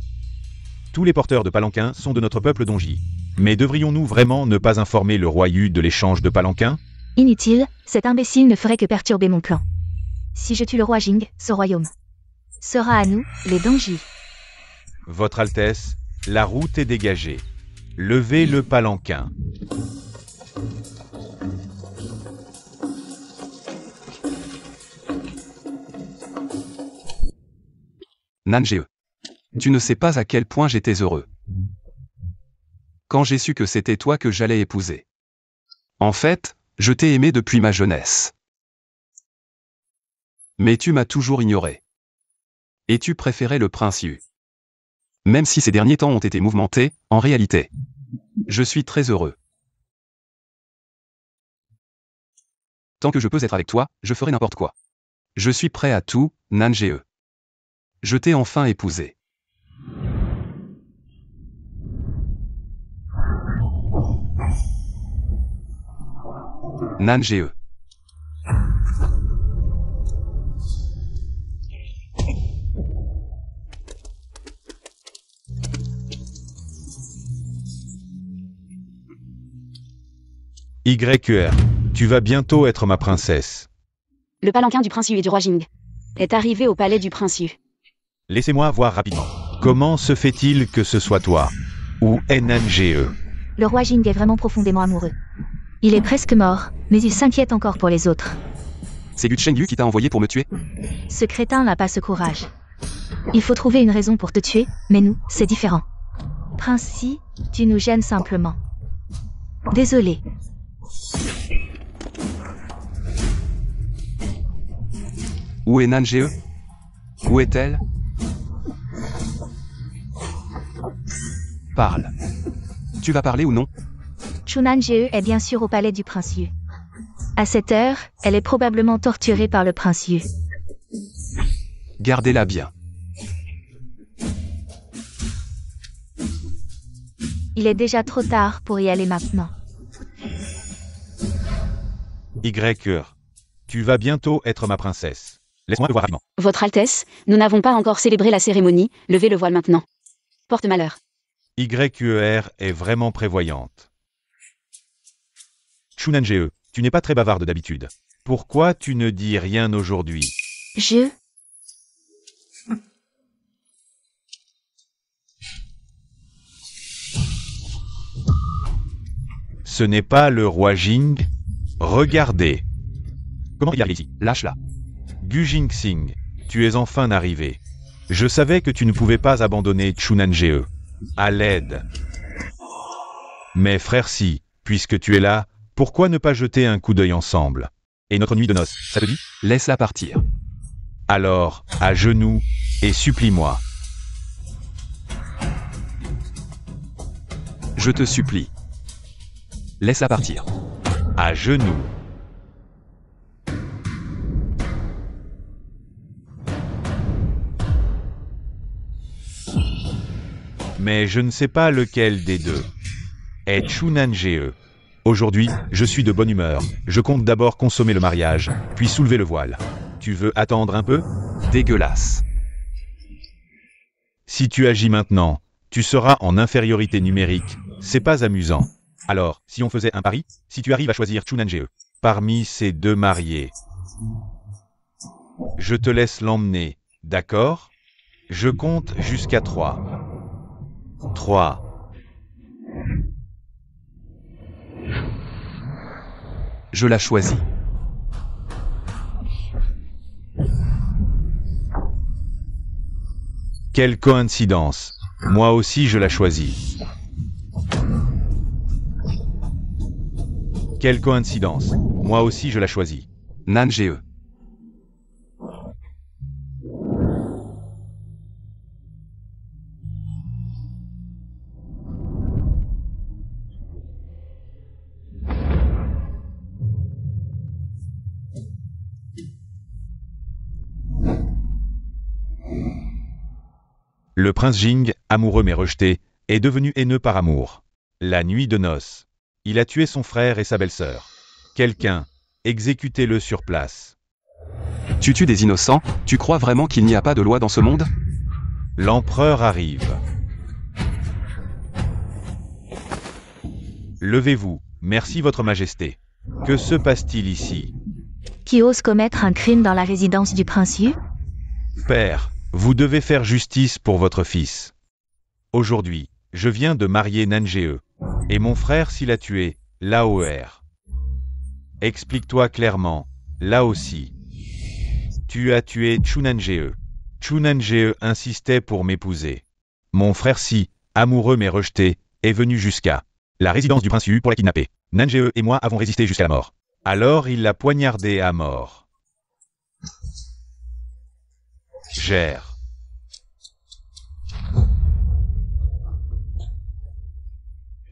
Tous les porteurs de palanquin sont de notre peuple d'Onji. Mais devrions-nous vraiment ne pas informer le roi Yu de l'échange de palanquin? Inutile, cet imbécile ne ferait que perturber mon plan. Si je tue le roi Jing, ce royaume sera à nous, les Donji. Votre Altesse, la route est dégagée. Levez le palanquin. Nanjeo. Tu ne sais pas à quel point j'étais heureux. Quand j'ai su que c'était toi que j'allais épouser. En fait, je t'ai aimé depuis ma jeunesse. Mais tu m'as toujours ignoré. Et tu préférais le prince Yu. Même si ces derniers temps ont été mouvementés, en réalité, je suis très heureux. Tant que je peux être avec toi, je ferai n'importe quoi. Je suis prêt à tout, Nanjeo. Je t'ai enfin épousé. Nanjeo. YQR, tu vas bientôt être ma princesse. Le palanquin du prince Yu et du roi Jing est arrivé au palais du prince Yu. Laissez-moi voir rapidement. Comment se fait-il que ce soit toi? Ou Nanjeo? Le roi Jing est vraiment profondément amoureux. Il est presque mort, mais il s'inquiète encore pour les autres. C'est Gu Chengyu qui t'a envoyé pour me tuer? Ce crétin n'a pas ce courage. Il faut trouver une raison pour te tuer, mais nous, c'est différent. Prince Si, tu nous gênes simplement. Désolé. Où est Nanjeo? Où est-elle? Parle. Tu vas parler ou non? Chu Nanjeo est bien sûr au palais du prince Yu. À cette heure, elle est probablement torturée par le prince Yu. Gardez-la bien. Il est déjà trop tard pour y aller maintenant. YQR, tu vas bientôt être ma princesse. Laisse-moi te voir rapidement. Votre Altesse, nous n'avons pas encore célébré la cérémonie, levez le voile maintenant. Porte malheur. YQR est vraiment prévoyante. Chu Nanjeo, tu n'es pas très bavarde d'habitude. Pourquoi tu ne dis rien aujourd'hui? Je... Ce n'est pas le roi Jing? Regardez. Comment il arrive ici? Lâche-la. Gu Jingxing, tu es enfin arrivé. Je savais que tu ne pouvais pas abandonner Chu Nanjeo. À l'aide. Mais frère Si, puisque tu es là, pourquoi ne pas jeter un coup d'œil ensemble? Et notre nuit de noces, ça te dit? Laisse-la partir. Alors, à genoux, et supplie-moi. Je te supplie. Laisse-la partir. À genoux. Mais je ne sais pas lequel des deux est Chu Nanjeo. Aujourd'hui, je suis de bonne humeur. Je compte d'abord consommer le mariage, puis soulever le voile. Tu veux attendre un peu? Dégueulasse. Si tu agis maintenant, tu seras en infériorité numérique. C'est pas amusant. Alors, si on faisait un pari, si tu arrives à choisir Chu Nanjeo parmi ces deux mariés, je te laisse l'emmener, d'accord? Je compte jusqu'à 3. 3. Je la choisis. Quelle coïncidence. Moi aussi je la choisis. Quelle coïncidence. Moi aussi je la choisis. Nanjeo. Le prince Jing, amoureux mais rejeté, est devenu haineux par amour. La nuit de noces. Il a tué son frère et sa belle-sœur. Quelqu'un, exécutez-le sur place. Tu tues des innocents? Tu crois vraiment qu'il n'y a pas de loi dans ce monde? L'empereur arrive. Levez-vous, merci votre majesté. Que se passe-t-il ici? Qui ose commettre un crime dans la résidence du prince Yu? Père, vous devez faire justice pour votre fils. Aujourd'hui, je viens de marier Nanjeo. Et mon frère s'il a tué, l'AOR. Explique-toi clairement, là aussi. Tu as tué Chu Nanjeo. Chu Nangje insistait pour m'épouser. Mon frère Si, amoureux mais rejeté, est venu jusqu'à la résidence du prince Yu pour la kidnapper. Nangje et moi avons résisté jusqu'à la mort. Alors il l'a poignardé à mort. Gère.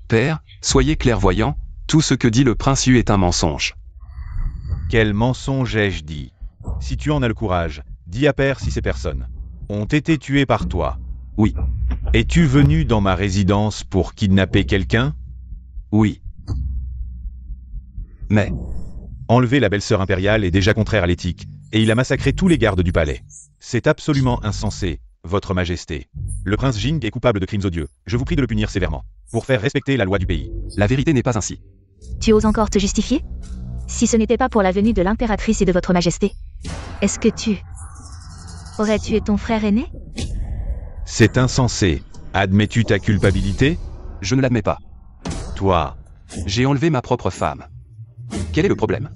Père, soyez clairvoyant, tout ce que dit le prince Yu est un mensonge. Quel mensonge ai-je dit? Si tu en as le courage, dis à père si ces personnes ont été tuées par toi. Oui. Es-tu venu dans ma résidence pour kidnapper quelqu'un? Oui. Mais, Enlever la belle-sœur impériale est déjà contraire à l'éthique, et il a massacré tous les gardes du palais. C'est absolument insensé, votre majesté. Le prince Jing est coupable de crimes odieux. Je vous prie de le punir sévèrement, pour faire respecter la loi du pays. la vérité n'est pas ainsi. Tu oses encore te justifier? Si ce n'était pas pour la venue de l'impératrice et de votre majesté, est-ce que tu aurais tué ton frère aîné? C'est insensé. Admets-tu ta culpabilité? Je ne l'admets pas. Toi, J'ai enlevé ma propre femme. Quel est le problème?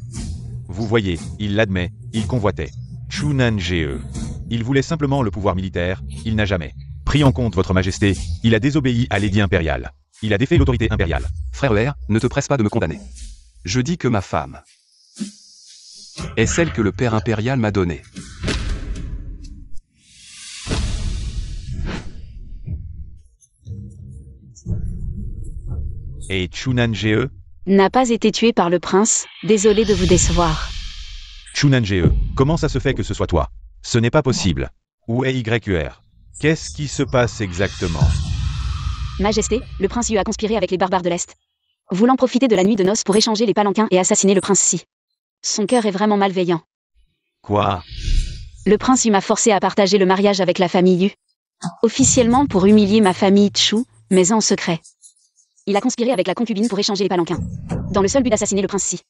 vous voyez, il l'admet, il convoitait. Chu Nangje. Il voulait simplement le pouvoir militaire, il n'a jamais pris en compte votre majesté, il a désobéi à l'édit impérial. Il a défait l'autorité impériale. Frère ER, ne te presse pas de me condamner. Je dis que ma femme est celle que le père impérial m'a donnée. Et Chu Nangje? N'a pas été tué par le prince, désolé de vous décevoir. Chu Nangje, comment ça se fait que ce soit toi? Ce n'est pas possible. Où est YQR? Qu'est-ce qui se passe exactement? Majesté, le prince Yu a conspiré avec les barbares de l'Est. Voulant profiter de la nuit de noces pour échanger les palanquins et assassiner le prince Si. Son cœur est vraiment malveillant. Quoi? Le prince Yu m'a forcé à partager le mariage avec la famille Yu. Officiellement pour humilier ma famille Chu, mais en secret. Il a conspiré avec la concubine pour échanger les palanquins. Dans le seul but d'assassiner le prince Si.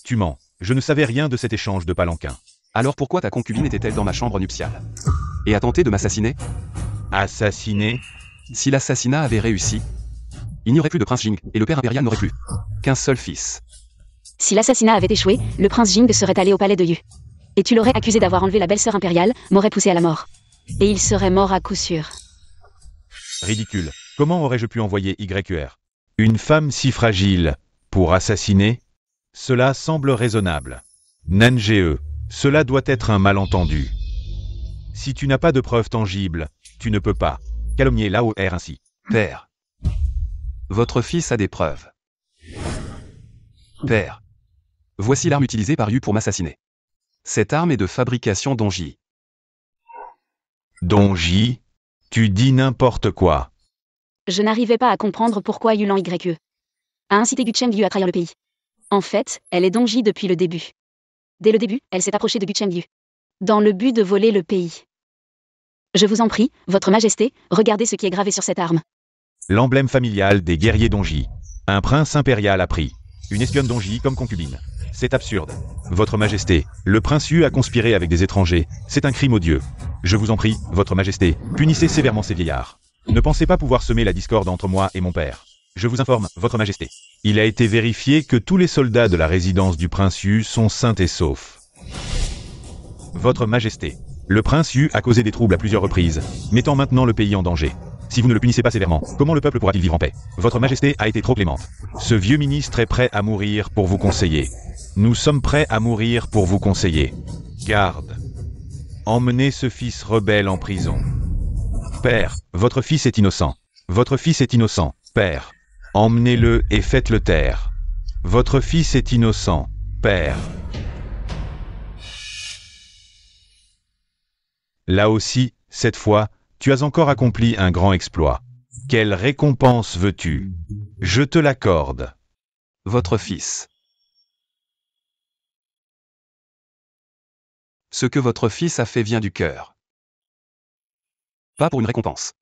Tu mens. Je ne savais rien de cet échange de palanquins. Alors pourquoi ta concubine était-elle dans ma chambre nuptiale? Et a tenté de m'assassiner? Assassiné? Si l'assassinat avait réussi, il n'y aurait plus de prince Jing, et le père impérial n'aurait plus qu'un seul fils. Si l'assassinat avait échoué, le prince Jing serait allé au palais de Yu. Et tu l'aurais accusé d'avoir enlevé la belle-sœur impériale, m'aurait poussé à la mort. Et il serait mort à coup sûr. Ridicule. Comment aurais-je pu envoyer YQR? Une femme si fragile, pour assassiner? Cela semble raisonnable. Nangje, cela doit être un malentendu. Si tu n'as pas de preuves tangibles, tu ne peux pas calomnier l'AOR ainsi. Père, votre fils a des preuves. Père, voici l'arme utilisée par Yu pour m'assassiner. Cette arme est de fabrication Donji. Donji, tu dis n'importe quoi. Je n'arrivais pas à comprendre pourquoi Yulan YE a incité Gucheng Yu à trahir le pays. En fait, elle est Donji depuis le début. Dès le début, elle s'est approchée de Gucheng Yu, dans le but de voler le pays. Je vous en prie, votre majesté, regardez ce qui est gravé sur cette arme. L'emblème familial des guerriers Donji. Un prince impérial a pris une espionne Donji comme concubine. C'est absurde. Votre majesté, le prince Yu a conspiré avec des étrangers. C'est un crime odieux. Je vous en prie, votre majesté, punissez sévèrement ces vieillards. Ne pensez pas pouvoir semer la discorde entre moi et mon père. Je vous informe, votre majesté. Il a été vérifié que tous les soldats de la résidence du prince Yu sont sains et saufs. Votre majesté, le prince Yu a causé des troubles à plusieurs reprises, mettant maintenant le pays en danger. Si vous ne le punissez pas sévèrement, comment le peuple pourra-t-il vivre en paix? Votre majesté a été trop clémente. Ce vieux ministre est prêt à mourir pour vous conseiller. Nous sommes prêts à mourir pour vous conseiller. Garde. Emmenez ce fils rebelle en prison. Père, votre fils est innocent. Votre fils est innocent, père. Emmenez-le et faites-le taire. Votre fils est innocent, père. Là aussi, cette fois, tu as encore accompli un grand exploit. Quelle récompense veux-tu? Je te l'accorde. Votre fils. Ce que votre fils a fait vient du cœur. Pas pour une récompense.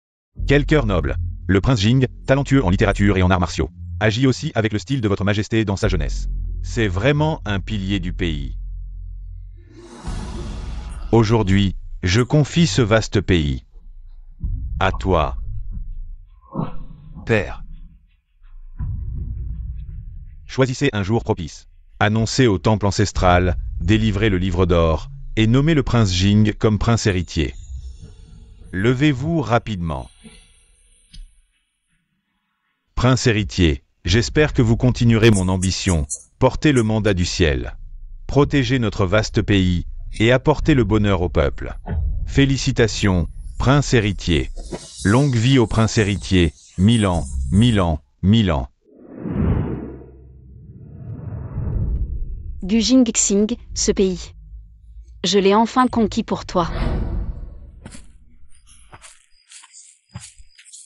Quel cœur noble. Le prince Jing, talentueux en littérature et en arts martiaux, agit aussi avec le style de votre majesté dans sa jeunesse. C'est vraiment un pilier du pays. Aujourd'hui, je confie ce vaste pays à toi. Père. Choisissez un jour propice. Annoncez au temple ancestral, délivrez le livre d'or, et nommez le prince Jing comme prince héritier. Levez-vous rapidement. Prince héritier, j'espère que vous continuerez mon ambition, porter le mandat du ciel, protéger notre vaste pays et apporter le bonheur au peuple. Félicitations, prince héritier. Longue vie au prince héritier, 1000 ans, 1000 ans, 1000 ans. Gu Jingxing, ce pays. Je l'ai enfin conquis pour toi.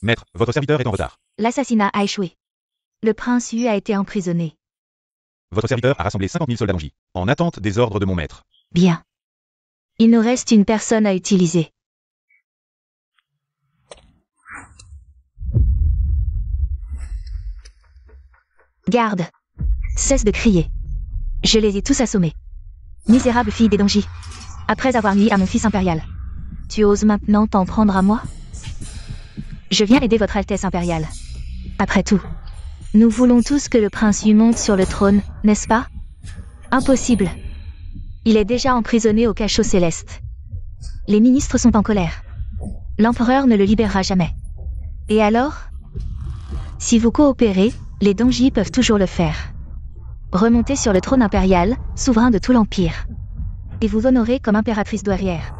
Maître, votre serviteur est en retard. L'assassinat a échoué. Le prince Yu a été emprisonné. Votre serviteur a rassemblé 50 000 soldats d'Angie, en attente des ordres de mon maître. Bien. Il nous reste une personne à utiliser. Garde. Cesse de crier. Je les ai tous assommés. Misérable fille des Donji. Après avoir nui à mon fils impérial. Tu oses maintenant t'en prendre à moi? Je viens aider votre Altesse impériale. Après tout, nous voulons tous que le prince Yu monte sur le trône, n'est-ce pas? Impossible. Il est déjà emprisonné au cachot céleste. Les ministres sont en colère. L'empereur ne le libérera jamais. Et alors? Si vous coopérez, les Donji peuvent toujours le faire. Remontez sur le trône impérial, souverain de tout l'Empire. Et vous honorez comme impératrice douairière.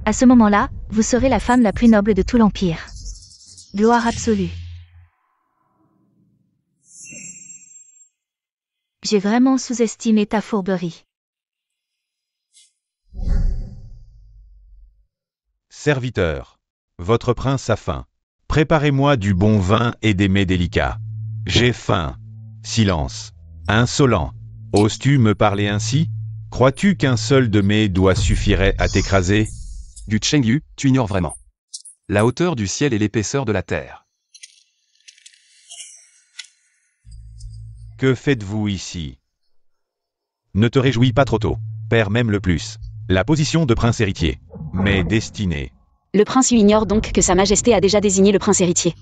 À ce moment-là, vous serez la femme la plus noble de tout l'Empire. Gloire absolue. J'ai vraiment sous-estimé ta fourberie. Serviteur, votre prince a faim. Préparez-moi du bon vin et des mets délicats. J'ai faim. Silence. Insolent. Oses-tu me parler ainsi? Crois-tu qu'un seul de mes doigts suffirait à t'écraser? Gu Chengyu, tu ignores vraiment la hauteur du ciel et l'épaisseur de la terre. Que faites-vous ici? Ne te réjouis pas trop tôt. Perds même le plus. La position de prince héritier. Mes destinées. Le prince Yu ignore donc que sa majesté a déjà désigné le prince héritier.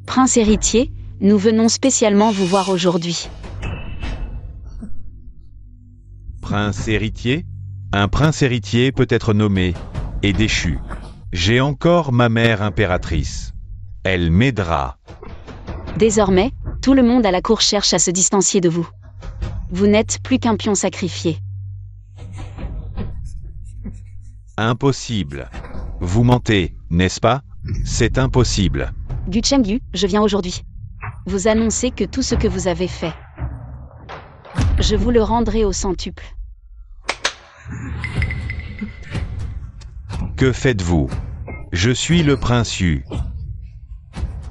Prince héritier, nous venons spécialement vous voir aujourd'hui. Prince héritier? Un prince héritier peut être nommé et déchu. J'ai encore ma mère impératrice. Elle m'aidera. Désormais, tout le monde à la cour cherche à se distancier de vous. Vous n'êtes plus qu'un pion sacrifié. Impossible. Vous mentez, n'est-ce pas? C'est impossible. Gu Chengyu, je viens aujourd'hui vous annoncer que tout ce que vous avez fait, je vous le rendrai au centuple. Que faites-vous? Je suis le prince Yu.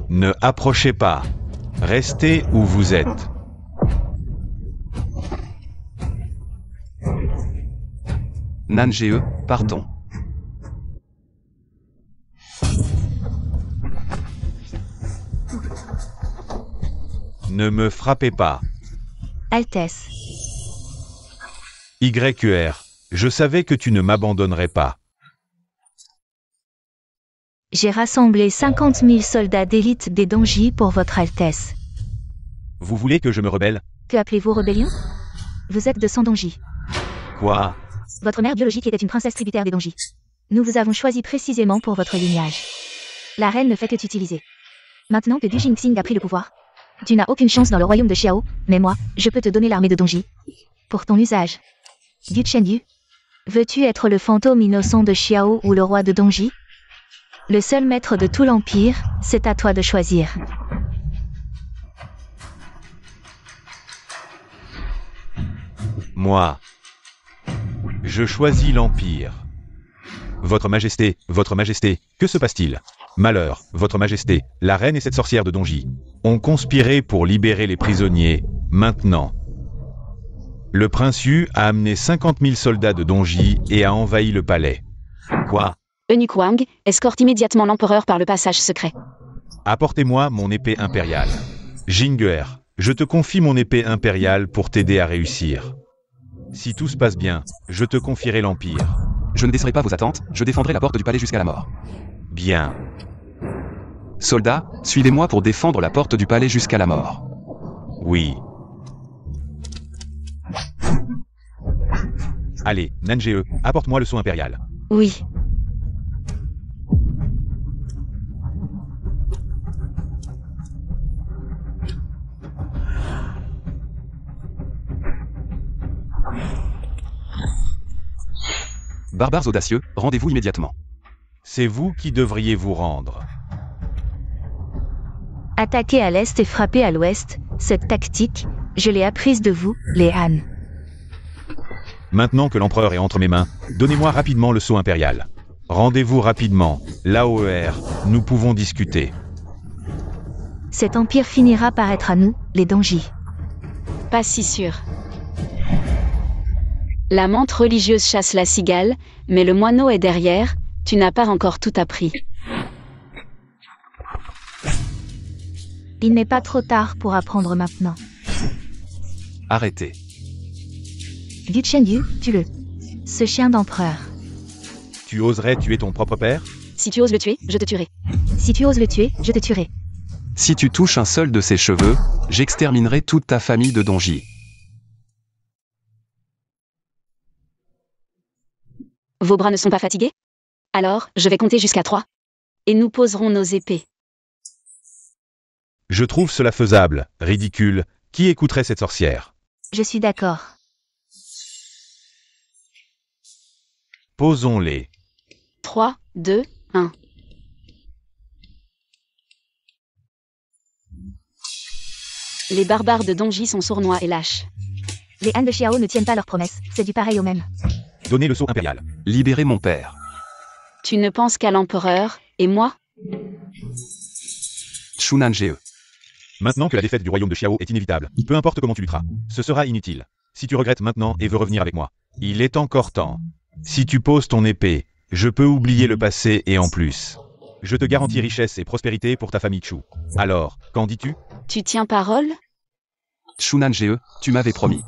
Ne approchez pas. Restez où vous êtes. Nange, partons. Ne me frappez pas. Altesse. YQR, je savais que tu ne m'abandonnerais pas. J'ai rassemblé 50 000 soldats d'élite des Donji pour votre Altesse. Vous voulez que je me rebelle? Que appelez-vous rébellion? Vous êtes de sang Donji. Quoi? Votre mère biologique était une princesse tributaire des Donji. Nous vous avons choisi précisément pour votre lignage. La reine ne fait que t'utiliser. Maintenant que Gu Jingxing a pris le pouvoir, tu n'as aucune chance dans le royaume de Xiao, mais moi, je peux te donner l'armée de Donji. Pour ton usage. Gu Chengyu, veux-tu être le fantôme innocent de Xiao ou le roi de Donji? Le seul maître de tout l'Empire, c'est à toi de choisir. Moi. Je choisis l'Empire. Votre Majesté, que se passe-t-il? Malheur, Votre Majesté, la reine et cette sorcière de Donji ont conspiré pour libérer les prisonniers, maintenant. Le prince Yu a amené 50 000 soldats de Donji et a envahi le palais. Quoi? Eunuque Wang, escorte immédiatement l'empereur par le passage secret. Apportez-moi mon épée impériale. Jinguer, je te confie mon épée impériale pour t'aider à réussir. Si tout se passe bien, je te confierai l'Empire. Je ne décerai pas vos attentes, je défendrai la porte du palais jusqu'à la mort. Bien. Soldats, suivez-moi pour défendre la porte du palais jusqu'à la mort. Oui. Allez, Nange, apporte-moi le sceau impérial. Oui. Barbares audacieux, rendez-vous immédiatement. C'est vous qui devriez vous rendre. Attaquer à l'est et frapper à l'ouest, cette tactique, je l'ai apprise de vous, les Han. Maintenant que l'empereur est entre mes mains, donnez-moi rapidement le sceau impérial. Rendez-vous rapidement, l'AOER, nous pouvons discuter. Cet empire finira par être à nous, les Donji. Pas si sûr. La menthe religieuse chasse la cigale, mais le moineau est derrière, tu n'as pas encore tout appris. Il n'est pas trop tard pour apprendre maintenant. Arrêtez. Liu Chenyu, tue-le. Ce chien d'empereur. Tu oserais tuer ton propre père? Si tu oses le tuer, je te tuerai. Si tu oses le tuer, je te tuerai. Si tu touches un seul de ses cheveux, j'exterminerai toute ta famille de Donji. Vos bras ne sont pas fatigués? Alors, je vais compter jusqu'à 3. Et nous poserons nos épées. Je trouve cela faisable, ridicule. Qui écouterait cette sorcière? Je suis d'accord. Posons-les. 3, 2, 1. Les barbares de Donji sont sournois et lâches. Les Han de Xiao ne tiennent pas leurs promesses, c'est du pareil au même. Donnez le sceau impérial. Libérez mon père. Tu ne penses qu'à l'empereur, et moi? Shunan Ge. Maintenant que la défaite du royaume de Xiao est inévitable, peu importe comment tu lutteras, ce sera inutile. Si tu regrettes maintenant et veux revenir avec moi, il est encore temps. Si tu poses ton épée, je peux oublier le passé et en plus, je te garantis richesse et prospérité pour ta famille Chu. Alors, qu'en dis-tu? Tu tiens parole? Shunan Ge, tu m'avais promis.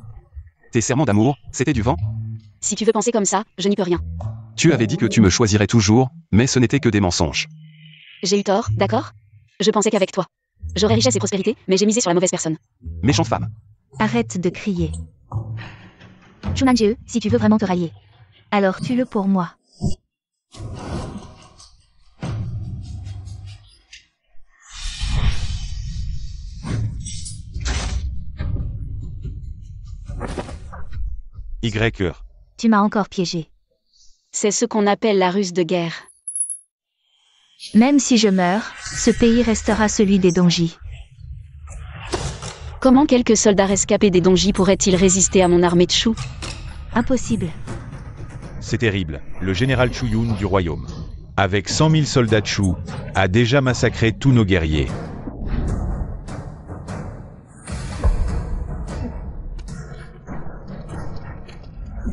Tes serments d'amour, c'était du vent? Si tu veux penser comme ça, je n'y peux rien. Tu avais dit que tu me choisirais toujours, mais ce n'était que des mensonges. J'ai eu tort, d'accord? Je pensais qu'avec toi. J'aurais richesse et prospérité, mais j'ai misé sur la mauvaise personne. Méchante femme. Arrête de crier. Shunan Ge, si tu veux vraiment te rallier, alors tue-le pour moi. Y. Tu m'as encore piégé. C'est ce qu'on appelle la ruse de guerre. Même si je meurs, ce pays restera celui des Donji. Comment quelques soldats rescapés des Donji pourraient-ils résister à mon armée de Shu? Impossible. C'est terrible, le général Chu Yun du royaume, avec 100 000 soldats Chu, a déjà massacré tous nos guerriers.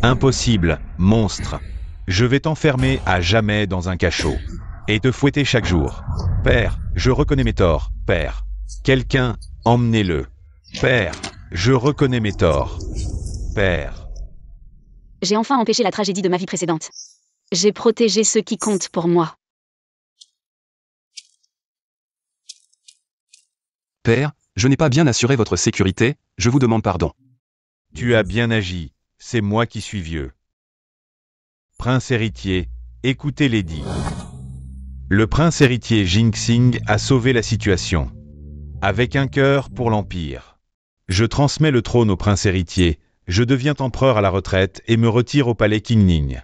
Impossible, monstre. Je vais t'enfermer à jamais dans un cachot et te fouetter chaque jour. Père, je reconnais mes torts, père. Quelqu'un, emmenez-le. Père, je reconnais mes torts. Père. J'ai enfin empêché la tragédie de ma vie précédente. J'ai protégé ceux qui comptent pour moi. Père, je n'ai pas bien assuré votre sécurité, je vous demande pardon. Tu as bien agi, c'est moi qui suis vieux. Prince héritier, écoutez Lady. Le prince héritier Jingxing a sauvé la situation. Avec un cœur pour l'Empire. Je transmets le trône au prince héritier, je deviens empereur à la retraite et me retire au palais Qingning.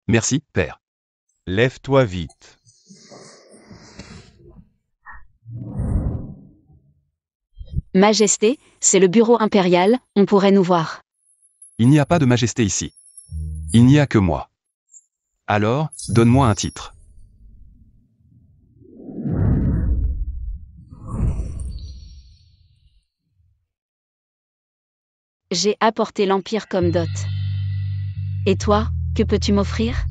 Merci, père. Lève-toi vite. Majesté, c'est le bureau impérial, on pourrait nous voir. Il n'y a pas de majesté ici. Il n'y a que moi. Alors, donne-moi un titre. J'ai apporté l'Empire comme dot. Et toi, que peux-tu m'offrir?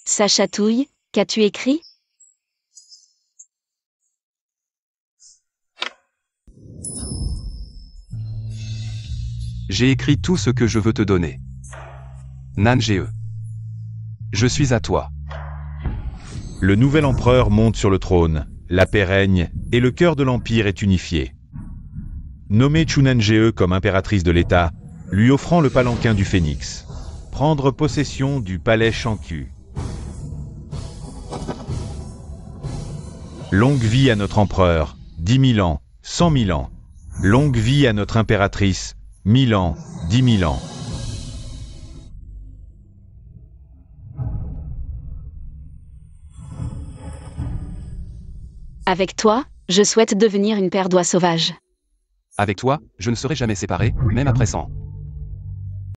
Ça chatouille, qu'as-tu écrit? J'ai écrit tout ce que je veux te donner. Nan Ge. Je suis à toi. Le nouvel empereur monte sur le trône, la paix règne, et le cœur de l'Empire est unifié. Nommer Chunangje comme impératrice de l'État, lui offrant le palanquin du phénix. Prendre possession du palais Shankyu. Longue vie à notre empereur, 10 000 ans, 100 000 ans. Longue vie à notre impératrice, 1000 ans, 10 000 ans. Avec toi, je souhaite devenir une paire d'oies sauvages. Avec toi, je ne serai jamais séparé, même après 100.